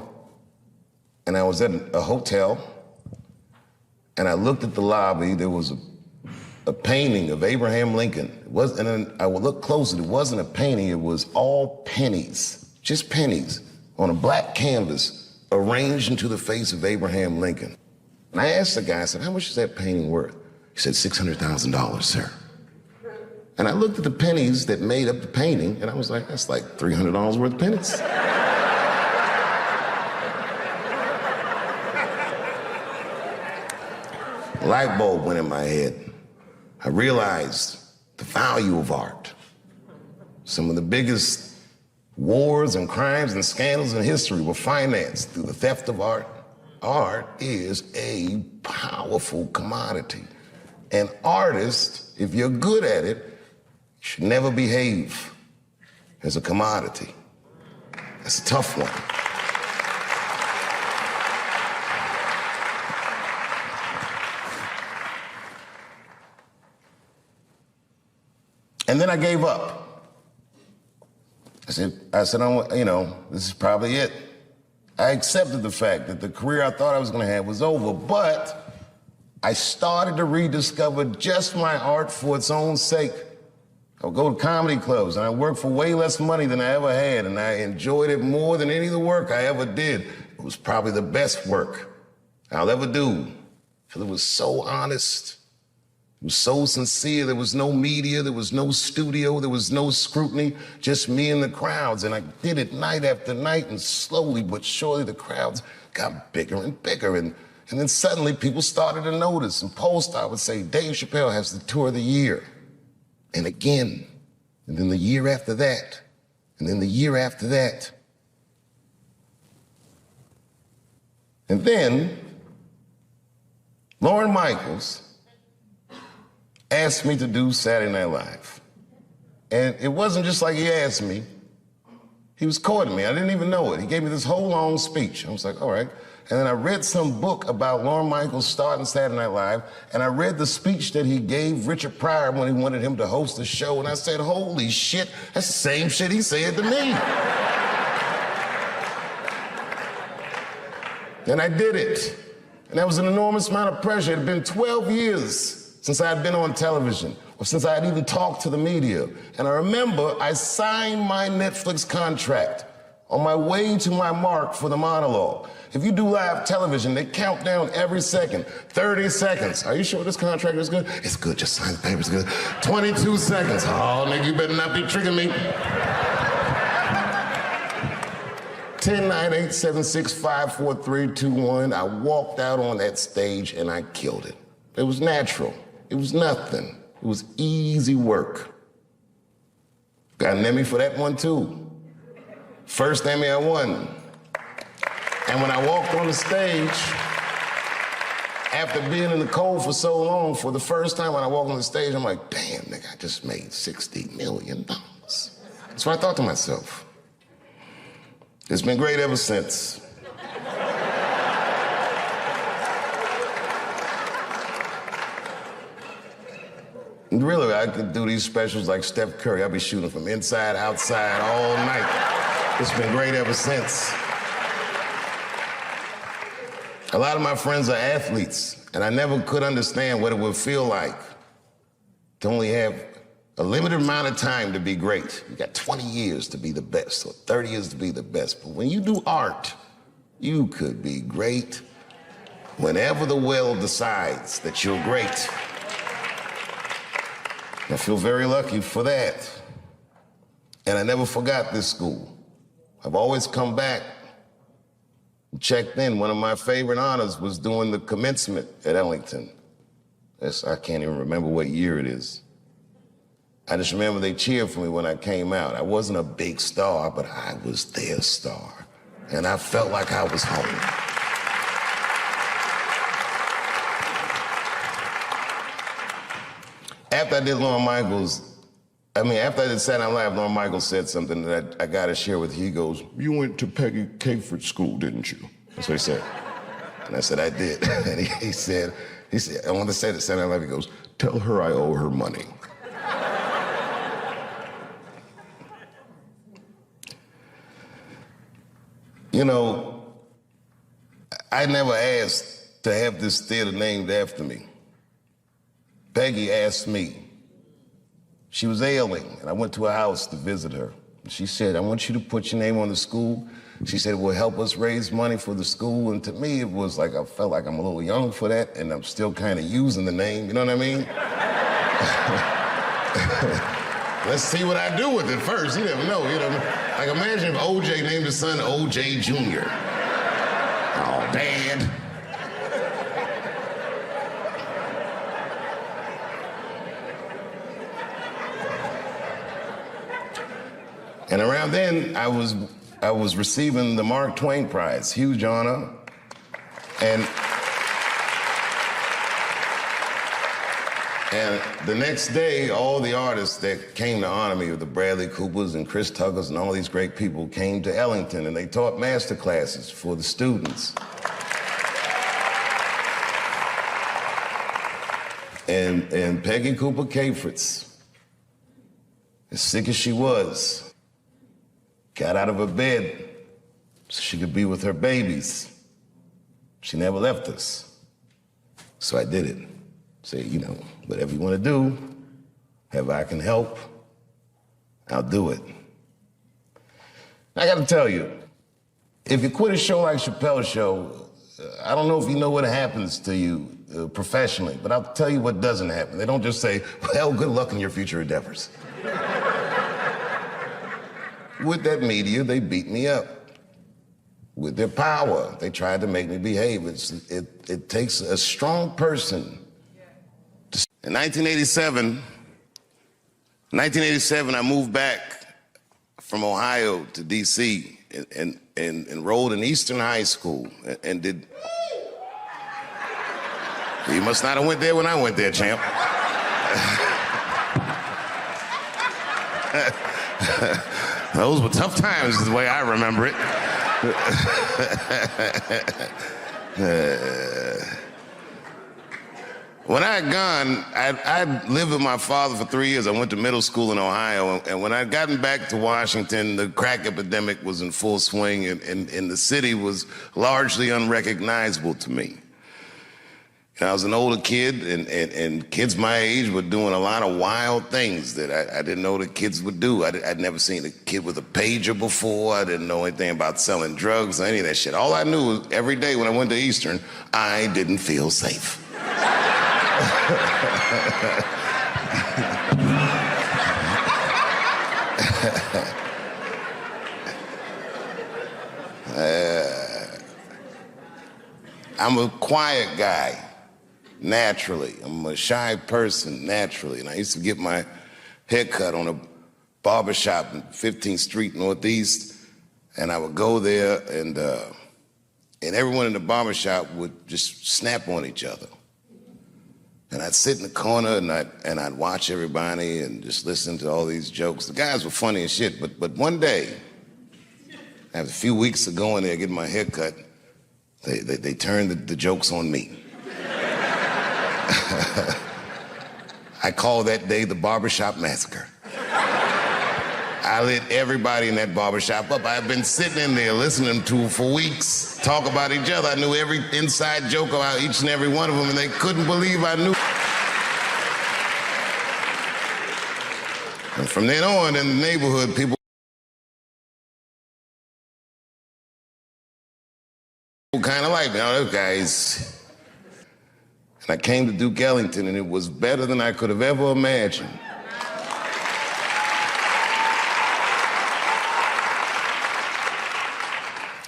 and I was at a hotel, and I looked at the lobby. There was a painting of Abraham Lincoln. And then I would look closer. It wasn't a painting. It was all pennies, just pennies, on a black canvas arranged into the face of Abraham Lincoln. And I asked the guy, I said, how much is that painting worth? He said, $600,000, sir. And I looked at the pennies that made up the painting, and I was like, that's like $300 worth of pennies. A light bulb went in my head. I realized the value of art. Some of the biggest wars and crimes and scandals in history were financed through the theft of art. Art is a powerful commodity. And artists, if you're good at it, should never behave as a commodity. That's a tough one. And then I gave up. I said, this is probably it. I accepted the fact that the career I thought I was gonna have was over, but I started to rediscover just my art for its own sake. I would go to comedy clubs and I worked for way less money than I ever had, and I enjoyed it more than any of the work I ever did. It was probably the best work I'll ever do, because it was so honest. It was so sincere. There was no media, there was no studio, there was no scrutiny, just me and the crowds. And I did it night after night, and slowly but surely the crowds got bigger and bigger. And then suddenly people started to notice, and Polestar would say, Dave Chappelle has the tour of the year. And again, and then the year after that, and then the year after that. And then Lorne Michaels asked me to do Saturday Night Live. And it wasn't just like he asked me, he was courting me. I didn't even know it. He gave me this whole long speech. I was like, all right. And then I read some book about Lorne Michaels starting Saturday Night Live, and I read the speech that he gave Richard Pryor when he wanted him to host the show, and I said, holy shit, that's the same shit he said to me. And I did it. And that was an enormous amount of pressure. It had been 12 years since I had been on television, or since I had even talked to the media. And I remember I signed my Netflix contract on my way to my mark for the monologue. If you do live television, they count down every second. 30 seconds. Are you sure this contract is good? It's good, just sign the paper, it's good. 22 seconds. Oh, nigga, you better not be tricking me. 10, 9, 8, 7, 6, 5, 4, 3, 2, 1. I walked out on that stage and I killed it. It was natural. It was nothing. It was easy work. Got an Emmy for that one too. First Emmy I won. And when I walked on the stage, after being in the cold for so long, for the first time when I walked on the stage, I'm like, damn, nigga, I just made $60 million. That's what I thought to myself. It's been great ever since. And really, I could do these specials like Steph Curry. I'll be shooting from inside, outside, all night. It's been great ever since. A lot of my friends are athletes, and I never could understand what it would feel like to only have a limited amount of time to be great. You got 20 years to be the best, or 30 years to be the best. But when you do art, you could be great whenever the will decides that you're great. I feel very lucky for that. And I never forgot this school. I've always come back and checked in. One of my favorite honors was doing the commencement at Ellington. I can't even remember what year it is. I just remember they cheered for me when I came out. I wasn't a big star, but I was their star. And I felt like I was home. After I did Lorne Michaels, after I did Saturday Night Live, Lorne Michaels said something that I got to share with you. He goes, you went to Peggy Caford School, didn't you? That's what he said. And I said, I did. And he said, I want to say that Saturday Night Live, he goes, tell her I owe her money. You know, I never asked to have this theater named after me. Peggy asked me. She was ailing, and I went to her house to visit her. She said, I want you to put your name on the school. She said, it will help us raise money for the school. And to me, it was like, I felt like I'm a little young for that, and I'm still kind of using the name, you know what I mean? Let's see what I do with it first. You never know, you know. Like, imagine if OJ named his son OJ Jr. Oh, Dad. And around then, I was receiving the Mark Twain Prize, huge honor. And the next day, all the artists that came to honor me, the Bradley Coopers and Chris Tuckers and all these great people, came to Ellington and they taught masterclasses for the students. And Peggy Cooper Cafritz, as sick as she was, got out of her bed so she could be with her babies. She never left us. So I did it. Say, you know, whatever you want to do, however I can help, I'll do it. I got to tell you, if you quit a show like Chappelle's show, I don't know if you know what happens to you professionally, but I'll tell you what doesn't happen. They don't just say, well, good luck in your future endeavors. With that media, they beat me up. With their power, they tried to make me behave. It takes a strong person. In 1987, I moved back from Ohio to D.C. and enrolled in Eastern High School and did. You must not have went there when I went there, champ. Those were tough times, is the way I remember it. When I had gone, I'd lived with my father for 3 years. I went to middle school in Ohio, and when I'd gotten back to Washington, the crack epidemic was in full swing, and the city was largely unrecognizable to me. And I was an older kid, and kids my age were doing a lot of wild things that I didn't know that kids would do. I'd never seen a kid with a pager before. I didn't know anything about selling drugs or any of that shit. All I knew was every day when I went to Eastern, I didn't feel safe. I'm a quiet guy. Naturally. I'm a shy person, naturally. And I used to get my hair cut on a barbershop in 15th Street Northeast, and I would go there, and everyone in the barbershop would just snap on each other. And I'd sit in the corner, and I'd watch everybody and just listen to all these jokes. The guys were funny as shit, but one day, after a few weeks of going there, getting my hair cut, they turned the jokes on me. I call that day the barbershop massacre. I lit everybody in that barbershop up. I've been sitting in there listening to for weeks talk about each other. I knew every inside joke about each and every one of them, and they couldn't believe I knew. And from then on in the neighborhood, people kind of like me. Oh, those guys. I came to Duke Ellington, and it was better than I could have ever imagined.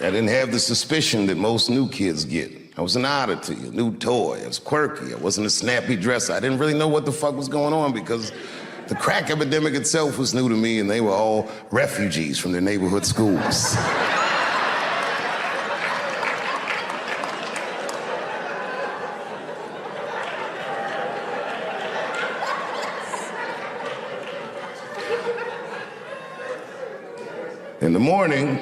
I didn't have the suspicion that most new kids get. I was an oddity, a new toy. I was quirky. I wasn't a snappy dresser. I didn't really know what the fuck was going on because the crack epidemic itself was new to me, and they were all refugees from their neighborhood schools. In the morning,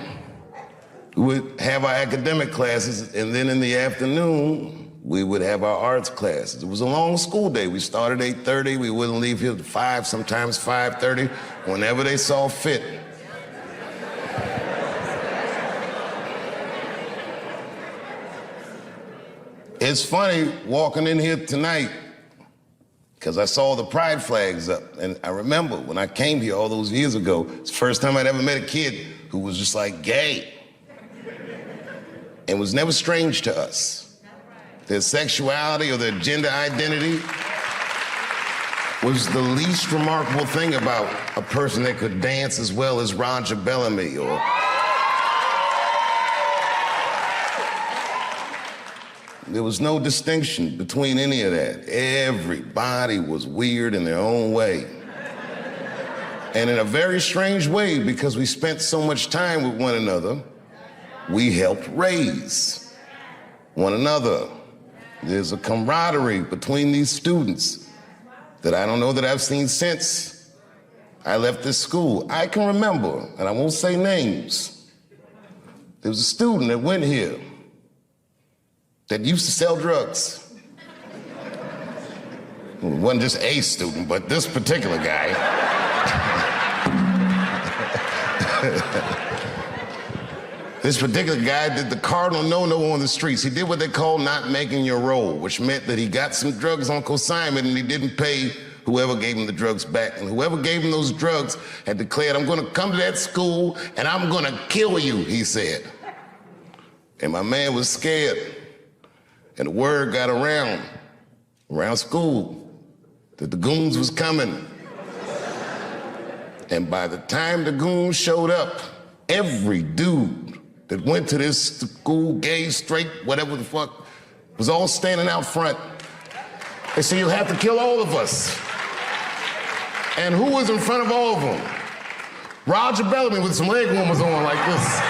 we would have our academic classes, and then in the afternoon, we would have our arts classes. It was a long school day. We started at 8:30. We wouldn't leave here at 5, sometimes 5:30, whenever they saw fit. It's funny walking in here tonight, because I saw the pride flags up. And I remember when I came here all those years ago, it's the first time I'd ever met a kid who was just like gay. And was never strange to us. Their sexuality or their gender identity was the least remarkable thing about a person that could dance as well as Roger Bellamy or there was no distinction between any of that. Everybody was weird in their own way. And in a very strange way, because we spent so much time with one another, we helped raise one another. There's a camaraderie between these students that I don't know that I've seen since I left this school. I can remember, and I won't say names, there was a student that went here that used to sell drugs. Well, it wasn't just a student, but this particular guy. This particular guy did the cardinal no-no on the streets. He did what they call not making your roll, which meant that he got some drugs on consignment and he didn't pay whoever gave him the drugs back. And whoever gave him those drugs had declared, I'm gonna come to that school and I'm gonna kill you, he said. And my man was scared. And the word got around school that the goons was coming. And by the time the goons showed up, every dude that went to this school, gay, straight, whatever the fuck, was all standing out front. They said, you'll have to kill all of us. And who was in front of all of them? Roger Bellamy with some leg warmers on like this.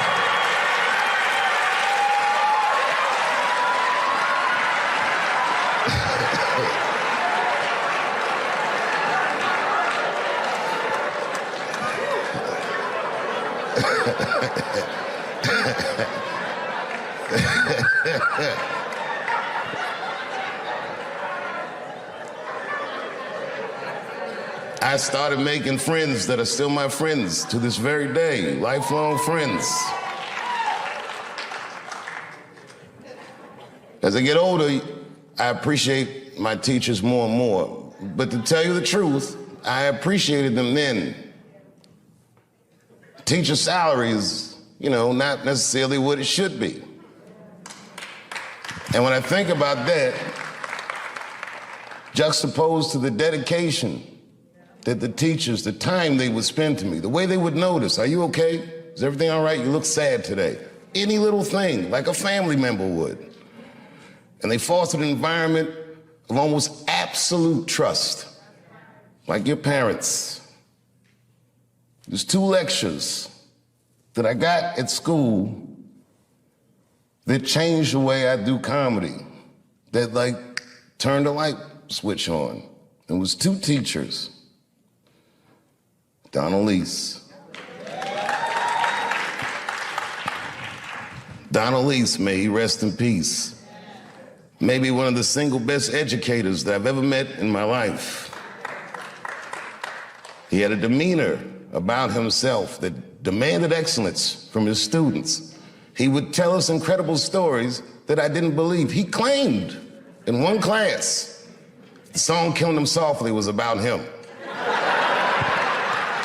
I started making friends that are still my friends to this very day, lifelong friends. As I get older, I appreciate my teachers more and more. But to tell you the truth, I appreciated them then. Teacher salary is, not necessarily what it should be. And when I think about that, juxtaposed to the dedication that the teachers, the time they would spend to me, the way they would notice, are you okay? Is everything all right? You look sad today. Any little thing, like a family member would. And they fostered an environment of almost absolute trust, like your parents. There's 2 lectures that I got at school that changed the way I do comedy, that turned a light switch on. It was 2 teachers. Donald Lease. Donald Lease, may he rest in peace. Maybe one of the single best educators that I've ever met in my life. He had a demeanor about himself that demanded excellence from his students. He would tell us incredible stories that I didn't believe. He claimed in one class, the song Killing Them Softly was about him.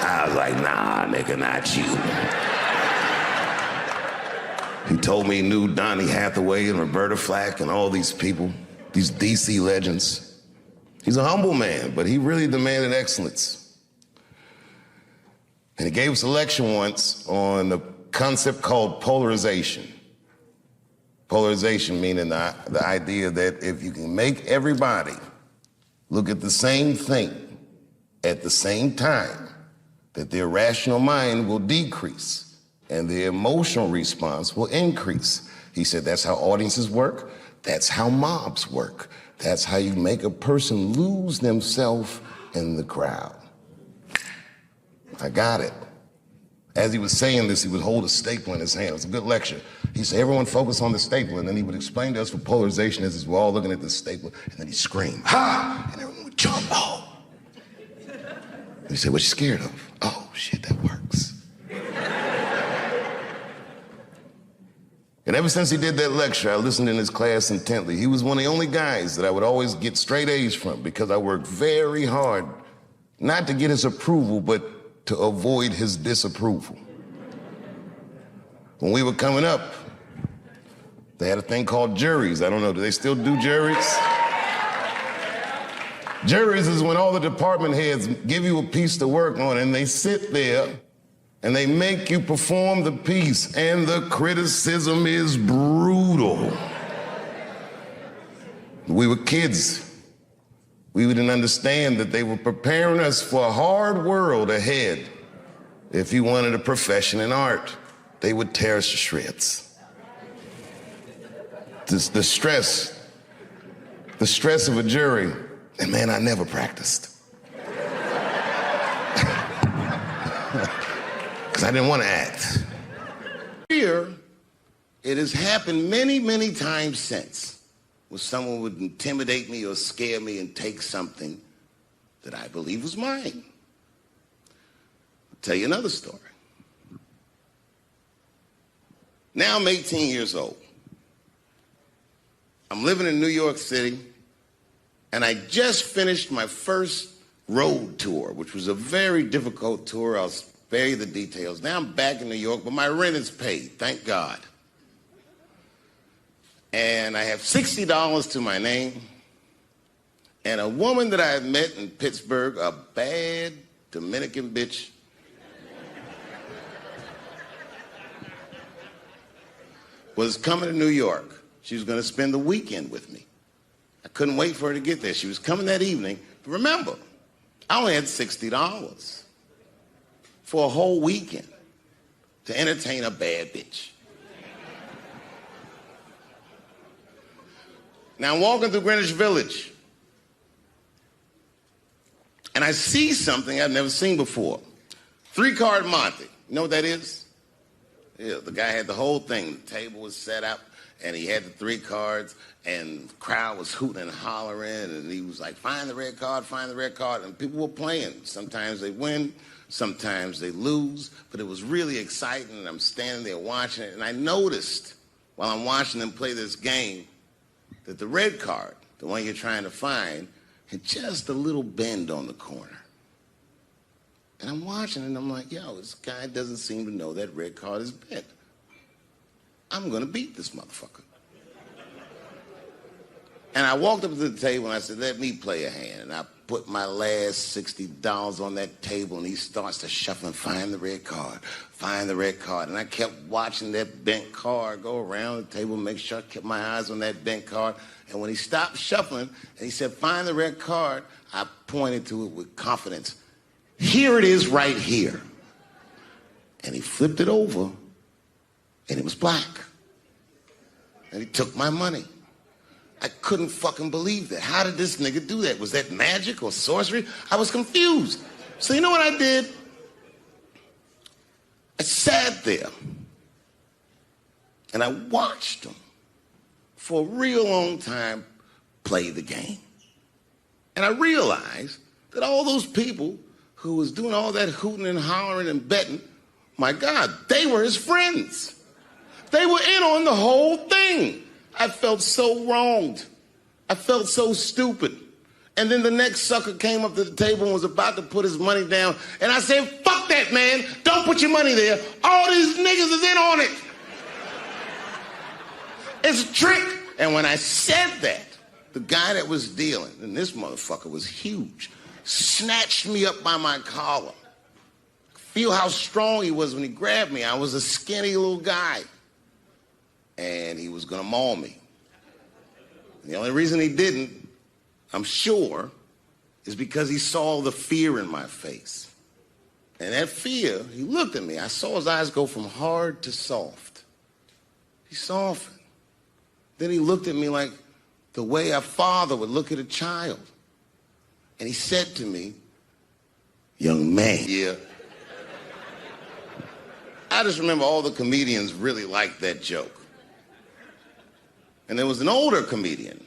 I was like, nah, nigga, not you. He told me he knew Donny Hathaway and Roberta Flack and all these people, these DC legends. He's a humble man, but he really demanded excellence. And he gave us a lecture once on a concept called polarization. Polarization meaning the idea that if you can make everybody look at the same thing at the same time, that their rational mind will decrease and their emotional response will increase. He said that's how audiences work, that's how mobs work, that's how you make a person lose themselves in the crowd. I got it. As he was saying this, he would hold a staple in his hand. It was a good lecture. He said, everyone focus on the staple, and then he would explain to us what polarization is as we're all looking at the staple, and then he'd scream, ha! And everyone would jump, oh! And he said, what you scared of? Oh, shit, that works. And ever since he did that lecture, I listened in his class intently. He was one of the only guys that I would always get straight A's from because I worked very hard, not to get his approval, but to avoid his disapproval. When we were coming up, they had a thing called juries. I don't know, do they still do juries? Juries is when all the department heads give you a piece to work on and they sit there and they make you perform the piece, and the criticism is brutal. We were kids. we didn't understand that they were preparing us for a hard world ahead. If you wanted a profession in art, they would tear us to shreds. The stress of a jury, and man, I never practiced. Because I didn't want to act. Here, it has happened many, many times since, where someone would intimidate me or scare me and take something that I believe was mine. I'll tell you another story. Now I'm 18 years old. I'm living in New York City, and I just finished my first road tour, which was a very difficult tour. I'll spare you the details. Now I'm back in New York, but my rent is paid, thank God. And I have $60 to my name, and a woman that I had met in Pittsburgh, a bad Dominican bitch, was coming to New York. She was going to spend the weekend with me. I couldn't wait for her to get there. She was coming that evening. But remember, I only had $60 for a whole weekend to entertain a bad bitch. Now I'm walking through Greenwich Village, and I see something I've never seen before. 3-card Monte. You know what that is? Yeah, the guy had the whole thing. The table was set up, and he had the 3 cards, and the crowd was hooting and hollering, and he was like, find the red card, and people were playing. Sometimes they win, sometimes they lose, but it was really exciting, and I'm standing there watching it, and I noticed while I'm watching them play this game that the red card, the one you're trying to find, had just a little bend on the corner. And I'm watching it, and I'm like, yo, this guy doesn't seem to know that red card is bent. I'm going to beat this motherfucker. And I walked up to the table, and I said, let me play a hand. And I put my last $60 on that table, and he starts to shuffle and find the red card, find the red card. And I kept watching that bent card go around the table, make sure I kept my eyes on that bent card. And when he stopped shuffling, and he said, find the red card, I pointed to it with confidence. Here it is right here. And he flipped it over, and it was black. And he took my money. I couldn't fucking believe that. How did this nigga do that? Was that magic or sorcery? I was confused. So you know what I did? I sat there, and I watched him for a real long time play the game. And I realized that all those people who was doing all that hooting and hollering and betting, my God, they were his friends. They were in on the whole thing. I felt so wronged. I felt so stupid. And then the next sucker came up to the table and was about to put his money down. And I said, fuck that, man. Don't put your money there. All these niggas is in on it. It's a trick. And when I said that, the guy that was dealing, and this motherfucker was huge, snatched me up by my collar. Feel how strong he was when he grabbed me. I was a skinny little guy. And he was gonna maul me. And the only reason he didn't, I'm sure, is because he saw the fear in my face. And that fear, he looked at me. I saw his eyes go from hard to soft. He softened. Then he looked at me like the way a father would look at a child. And he said to me, young man. Yeah. I just remember all the comedians really liked that joke. And there was an older comedian.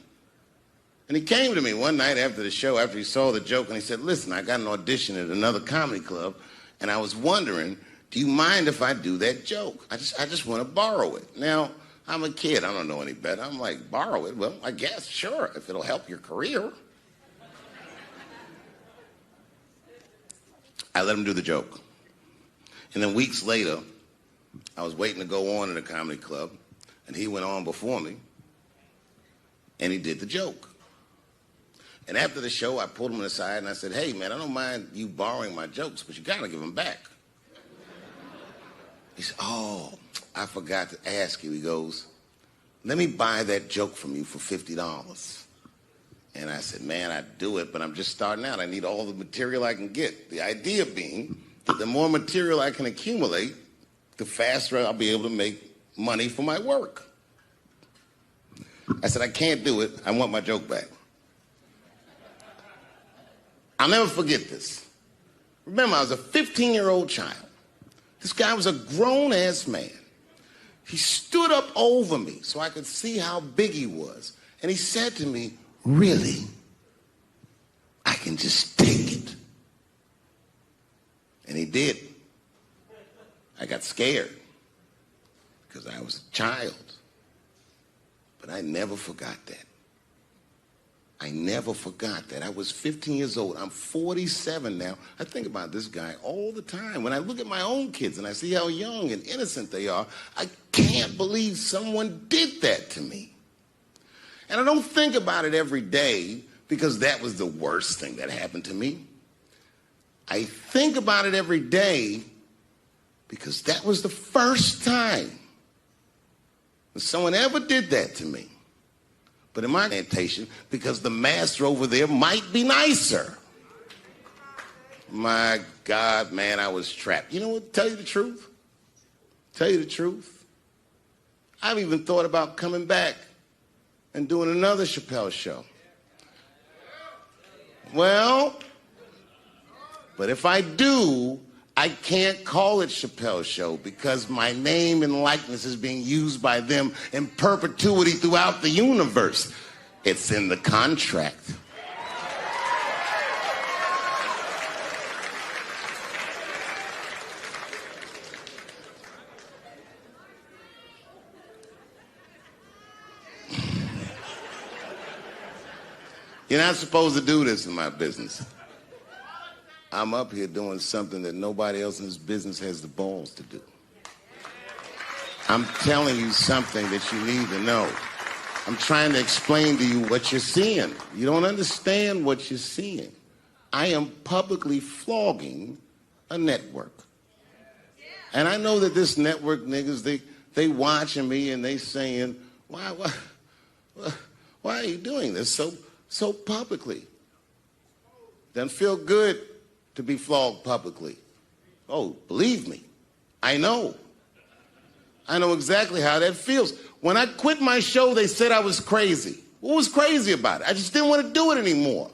And he came to me one night after the show, after he saw the joke, and he said, listen, I got an audition at another comedy club, and I was wondering, do you mind if I do that joke? I just want to borrow it. Now, I'm a kid. I don't know any better. I'm like, borrow it? Well, I guess, sure, if it'll help your career. I let him do the joke. And then weeks later, I was waiting to go on at a comedy club, and he went on before me. And he did the joke. And after the show, I pulled him aside and I said, hey, man, I don't mind you borrowing my jokes, but you gotta give them back. He said, oh, I forgot to ask you. He goes, let me buy that joke from you for $50. And I said, man, I'd do it, but I'm just starting out. I need all the material I can get. The idea being that the more material I can accumulate, the faster I'll be able to make money for my work. I said, I can't do it. I want my joke back. I'll never forget this. Remember, I was a 15-year-old child. This guy was a grown-ass man. He stood up over me so I could see how big he was. And he said to me, really? I can just take it. And he did. I got scared because I was a child. But I never forgot that. I never forgot that. I was 15 years old. I'm 47 now. I think about this guy all the time. When I look at my own kids and I see how young and innocent they are, I can't believe someone did that to me. And I don't think about it every day because that was the worst thing that happened to me. I think about it every day because that was the first time that someone ever did that to me. But in my orientation, because the master over there might be nicer. My God, man, I was trapped. You know what? Tell you the truth. Tell you the truth. I've even thought about coming back and doing another Chappelle show. Well, but if I do, I can't call it Chappelle Show because my name and likeness is being used by them in perpetuity throughout the universe. It's in the contract. You're not supposed to do this in my business. I'm up here doing something that nobody else in this business has the balls to do. I'm telling you something that you need to know. I'm trying to explain to you what you're seeing. You don't understand what you're seeing. I am publicly flogging a network. And I know that this network niggas, they watching me and they saying, why are you doing this so publicly? Doesn't feel good to be flogged publicly. Oh, believe me, I know. I know exactly how that feels. When I quit my show, they said I was crazy. What was crazy about it? I just didn't want to do it anymore.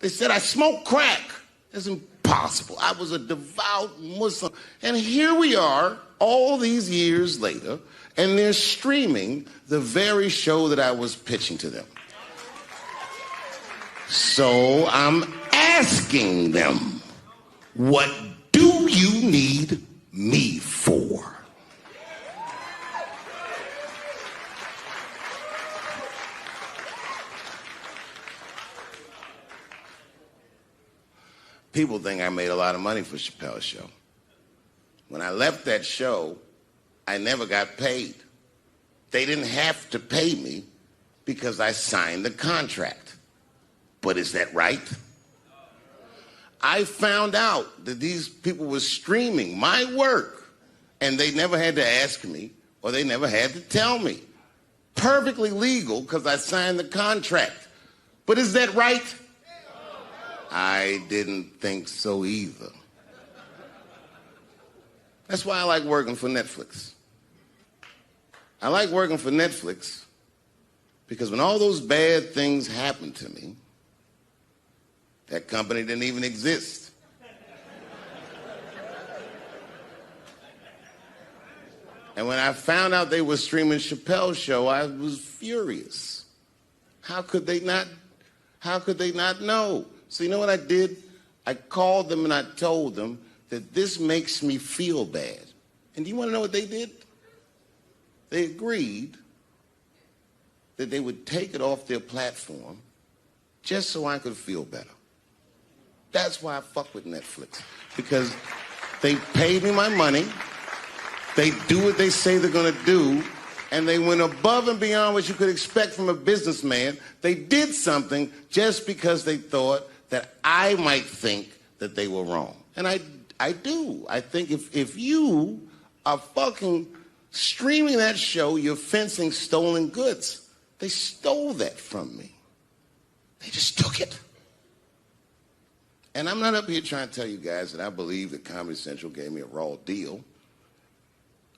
They said I smoked crack. That's impossible. I was a devout Muslim. And here we are, all these years later, and they're streaming the very show that I was pitching to them. So I'm asking them, what do you need me for? People think I made a lot of money for Chappelle's show. When I left that show, I never got paid. They didn't have to pay me because I signed the contract. But is that right? I found out that these people were streaming my work and they never had to ask me or they never had to tell me. Perfectly legal because I signed the contract. But is that right? I didn't think so either. That's why I like working for Netflix. I like working for Netflix because when all those bad things happened to me, that company didn't even exist. And when I found out they were streaming Chappelle's show, I was furious. How could they not know? So you know what I did? I called them and I told them that this makes me feel bad. And do you want to know what they did? They agreed that they would take it off their platform just so I could feel better. That's why I fuck with Netflix. Because they paid me my money, they do what they say they're gonna do, and they went above and beyond what you could expect from a businessman. They did something just because they thought that I might think that they were wrong. And I do. I think if you are fucking streaming that show, you're fencing stolen goods. They stole that from me. They just took it. And I'm not up here trying to tell you guys that I believe that Comedy Central gave me a raw deal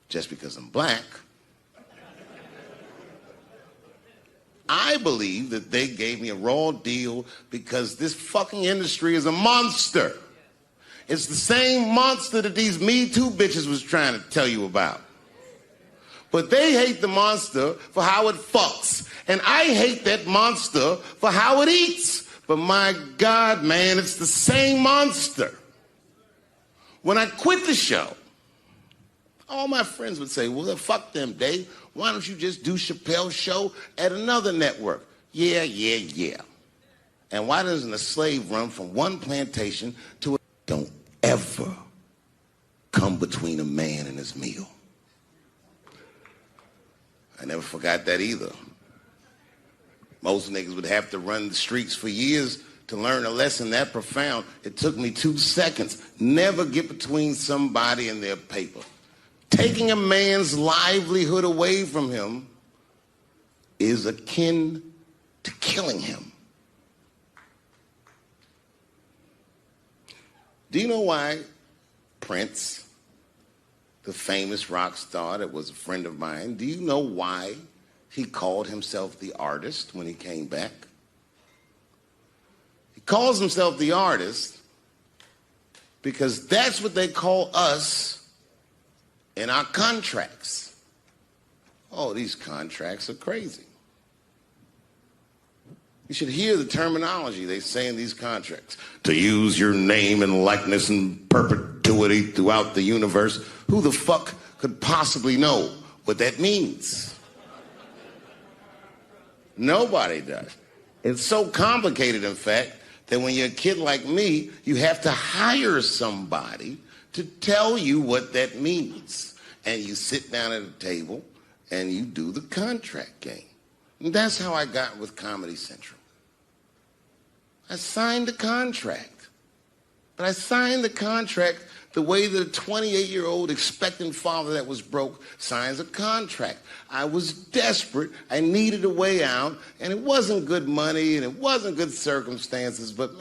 just because I'm black. I believe that they gave me a raw deal because this fucking industry is a monster. It's the same monster that these Me Too bitches was trying to tell you about. But they hate the monster for how it fucks. And I hate that monster for how it eats. But my God, man, it's the same monster. When I quit the show, all my friends would say, well, fuck them, Dave. Why don't you just do Chappelle's show at another network? Yeah. And why doesn't a slave run from one plantation to a... Don't ever come between a man and his meal. I never forgot that either. Most niggas would have to run the streets for years to learn a lesson that profound. It took me 2 seconds. Never get between somebody and their paper. Taking a man's livelihood away from him is akin to killing him. Do you know why Prince, the famous rock star that was a friend of mine, do you know why he called himself the artist when he came back? He calls himself the artist because that's what they call us in our contracts. Oh, these contracts are crazy. You should hear the terminology they say in these contracts. To use your name and likeness in perpetuity throughout the universe. Who the fuck could possibly know what that means? Nobody does. It's so complicated, in fact, that when you're a kid like me, you have to hire somebody to tell you what that means. And you sit down at a table and you do the contract game. And that's how I got with Comedy Central. I signed the contract. But I signed the contract the way that a 28-year-old expectant father that was broke signs a contract. I was desperate. I needed a way out. And it wasn't good money and it wasn't good circumstances. But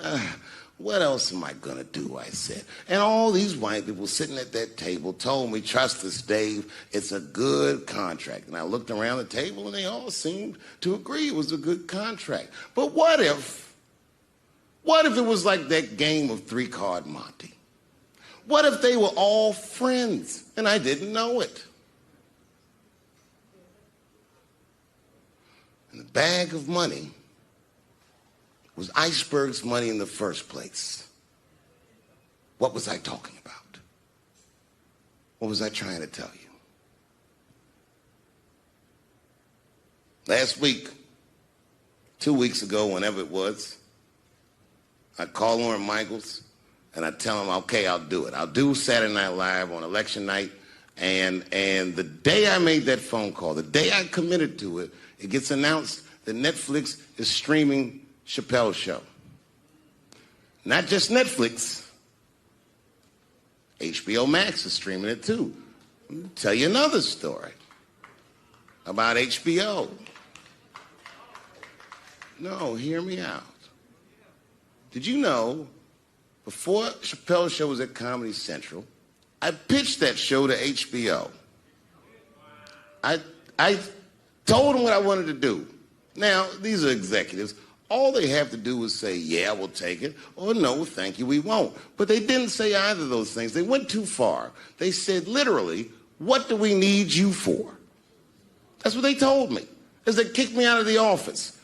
what else am I going to do, I said. And all these white people sitting at that table told me, trust us, Dave, it's a good contract. And I looked around the table and they all seemed to agree it was a good contract. But what if it was like that game of three-card Monte? What if they were all friends and I didn't know it? And the bag of money was Iceberg's money in the first place. What was I talking about? What was I trying to tell you? Last week, 2 weeks ago, whenever it was, I call Lauren Michaels and I tell him, okay, I'll do it. I'll do Saturday Night Live on election night. And the day I made that phone call, the day I committed to it, it gets announced that Netflix is streaming Chappelle's show. Not just Netflix. HBO Max is streaming it too. I'll tell you another story about HBO. No, hear me out. Did you know, before Chappelle's show was at Comedy Central, I pitched that show to HBO. I told them what I wanted to do. Now, these are executives. All they have to do is say, yeah, we'll take it, or no, thank you, we won't. But they didn't say either of those things. They went too far. They said, literally, what do we need you for? That's what they told me, as they kicked me out of the office.